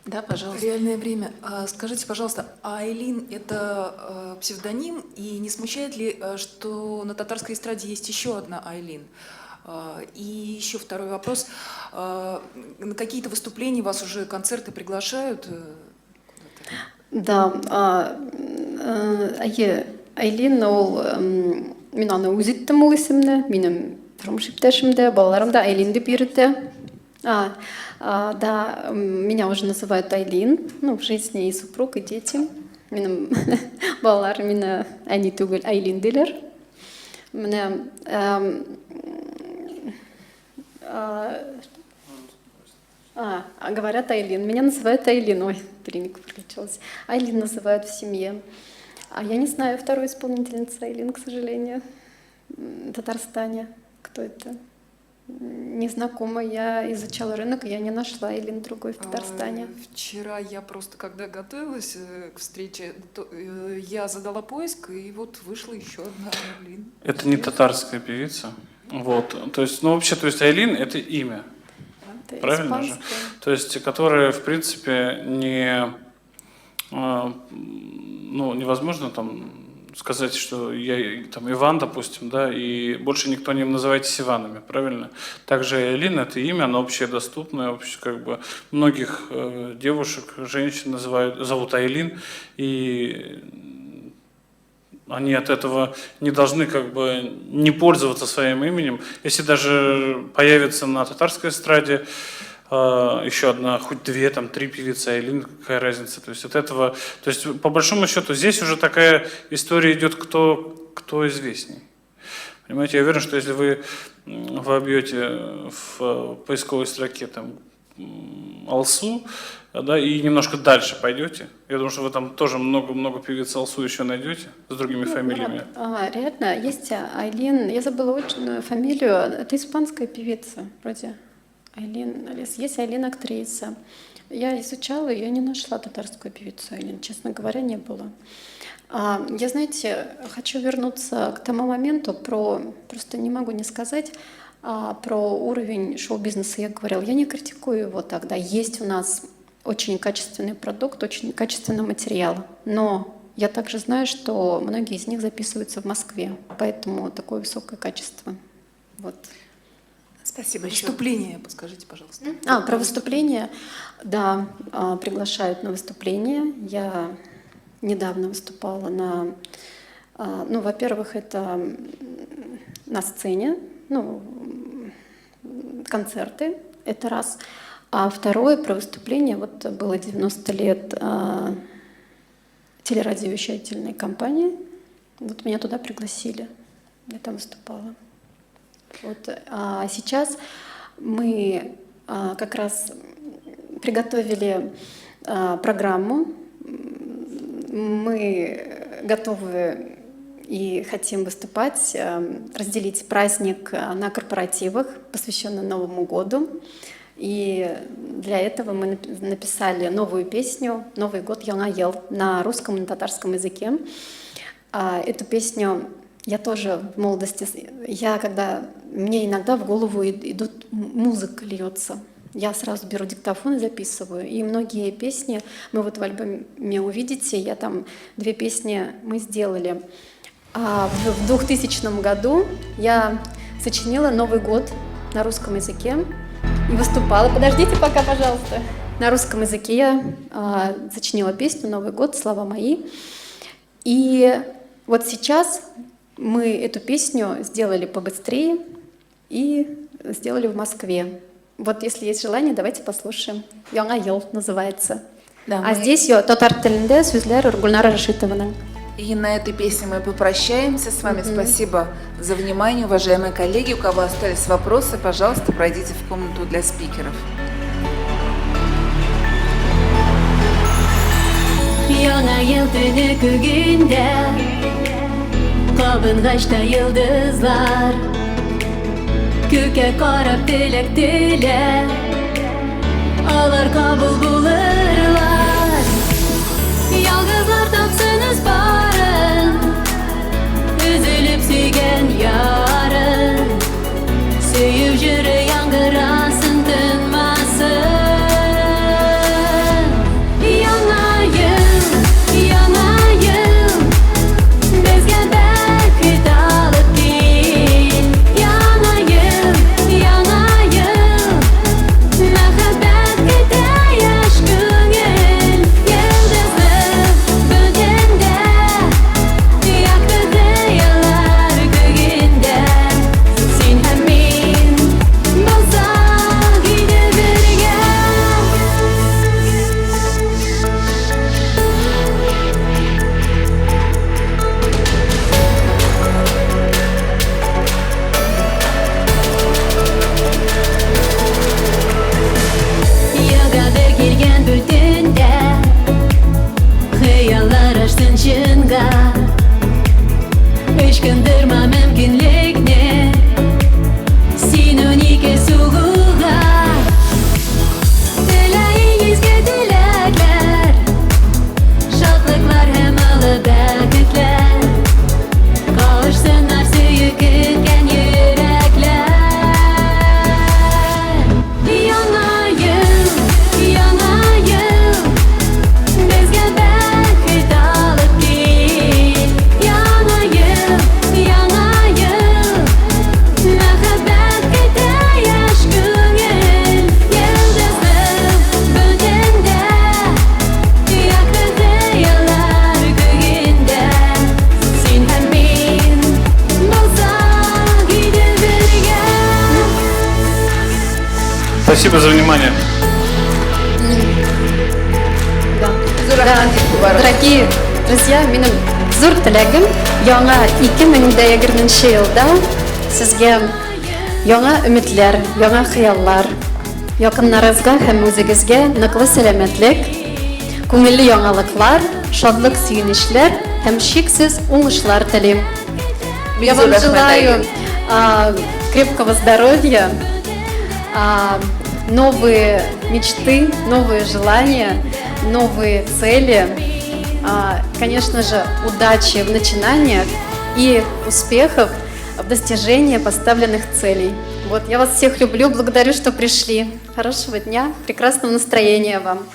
Да, пожалуйста. Реальное время. Скажите, пожалуйста, Айлин — это псевдоним, и не смущает ли, что на татарской эстраде есть еще одна Айлин? И еще второй вопрос. На какие-то выступления вас уже концерты приглашают? Да. Айлин, ол мен аны өзеттім ол есімді. Менің тұрмыш иптешімді, балаларым да Айлин деп үйретті. Да, меня уже называют Айлин. В жизни и супруг, и дети. Менің балаларым мені әне түгіл Айлин дейлер. Говорят Айлин. Меня называют Айлин. Ой, переник пролечилась. Айлин называют в семье. А я не знаю вторую исполнительницу Айлин, к сожалению. Татарстане. Кто это? Незнакомо. Я изучала рынок, и я не нашла Айлин другой в Татарстане. Вчера я просто, когда готовилась к встрече, я задала поиск, и вот вышла еще одна Айлин. Это не татарская певица. Вот. То есть, ну вообще, то есть Айлин это имя. Это Правильно же? испанское. То есть, которое, в принципе, ну, невозможно там сказать, что я там Иван, допустим, да, и больше никто не называйтесь Иванами, правильно? Также Айлин это имя, оно общедоступное, вообще как бы многих девушек, женщин зовут Айлин, и они от этого не должны как бы не пользоваться своим именем. Если даже появится на татарской эстраде еще одна, хоть две, там, три певицы Айлин, какая разница. То есть от этого, то есть по большому счету здесь уже такая история идет, кто известней. Понимаете, я уверен, что если вы вобьете в поисковой строке там Алсу, да, и немножко дальше пойдете, я думаю, что вы там тоже много певиц Алсу еще найдете с другими фамилиями. Реально, есть Айлин, я забыла очень фамилию, это испанская певица вроде. Айлин, есть Айлин актриса. Я изучала ее, не нашла татарскую певицу Айлин, честно говоря, не было. Я, знаете, хочу вернуться к тому моменту, просто не могу не сказать, про уровень шоу-бизнеса я говорила. Я не критикую его тогда. Есть у нас очень качественный продукт, очень качественный материал, но я также знаю, что многие из них записываются в Москве, поэтому такое высокое качество. Вот. Спасибо. Выступление, подскажите, пожалуйста. Про выступление. Да, приглашают на выступление. Я недавно выступала на... Ну, во-первых, это на сцене, ну, концерты, это раз. А второе, про выступление, вот было 90 лет телерадиовещательной компании. Вот меня туда пригласили. Я там выступала. Вот, а сейчас мы как раз приготовили программу. Мы готовы и хотим выступать, разделить праздник на корпоративах, посвященный Новому году. И для этого мы написали новую песню «Новый год Яна ел» на русском и на татарском языке. Эту песню я тоже в молодости, мне иногда в голову идут, музыка льется. Я сразу беру диктофон и записываю. И многие песни, мы вот в альбоме увидите, я там 2 песни мы сделали. В 2000 году я сочинила «Новый год» на русском языке и выступала. Подождите пока, пожалуйста. На русском языке я сочинила песню «Новый год», «Слова мои». И вот сейчас мы эту песню сделали побыстрее и сделали в Москве. Вот если есть желание, давайте послушаем. «Яңа ел» называется. Да, здесь татар тілінде сөздер Гульнара Рашитованың. И на этой песне мы попрощаемся с вами. Спасибо за внимание, уважаемые коллеги. У кого остались вопросы, пожалуйста, пройдите в комнату для спикеров. Яңа ел төне күгендә Кабынгачта йылдызлар Күккә карап теләк телә Алар кабул булырлар Ялгызлар тапсын үз барын Үзелеп сөйгән ярын Сөйүп жүрө яңгырасын тынмасын Ышкындырма мөмкинлек Спасибо за внимание. Дорогие друзья, менің зор тілегім яңа 2020 елда сізге яңа үмітлер, яңа хыяллар, якыннарыңызга һәм үзегезгә ныклы сәламәтлек, күңелле яңалыклар, шатлык, сөенечләр һәм шиксез уңышлар телим. Я вам желаю крепкого здоровья, новые мечты, новые желания, новые цели, конечно же, удачи в начинаниях и успехов в достижении поставленных целей. Вот, я вас всех люблю, благодарю, что пришли. Хорошего дня, прекрасного настроения вам.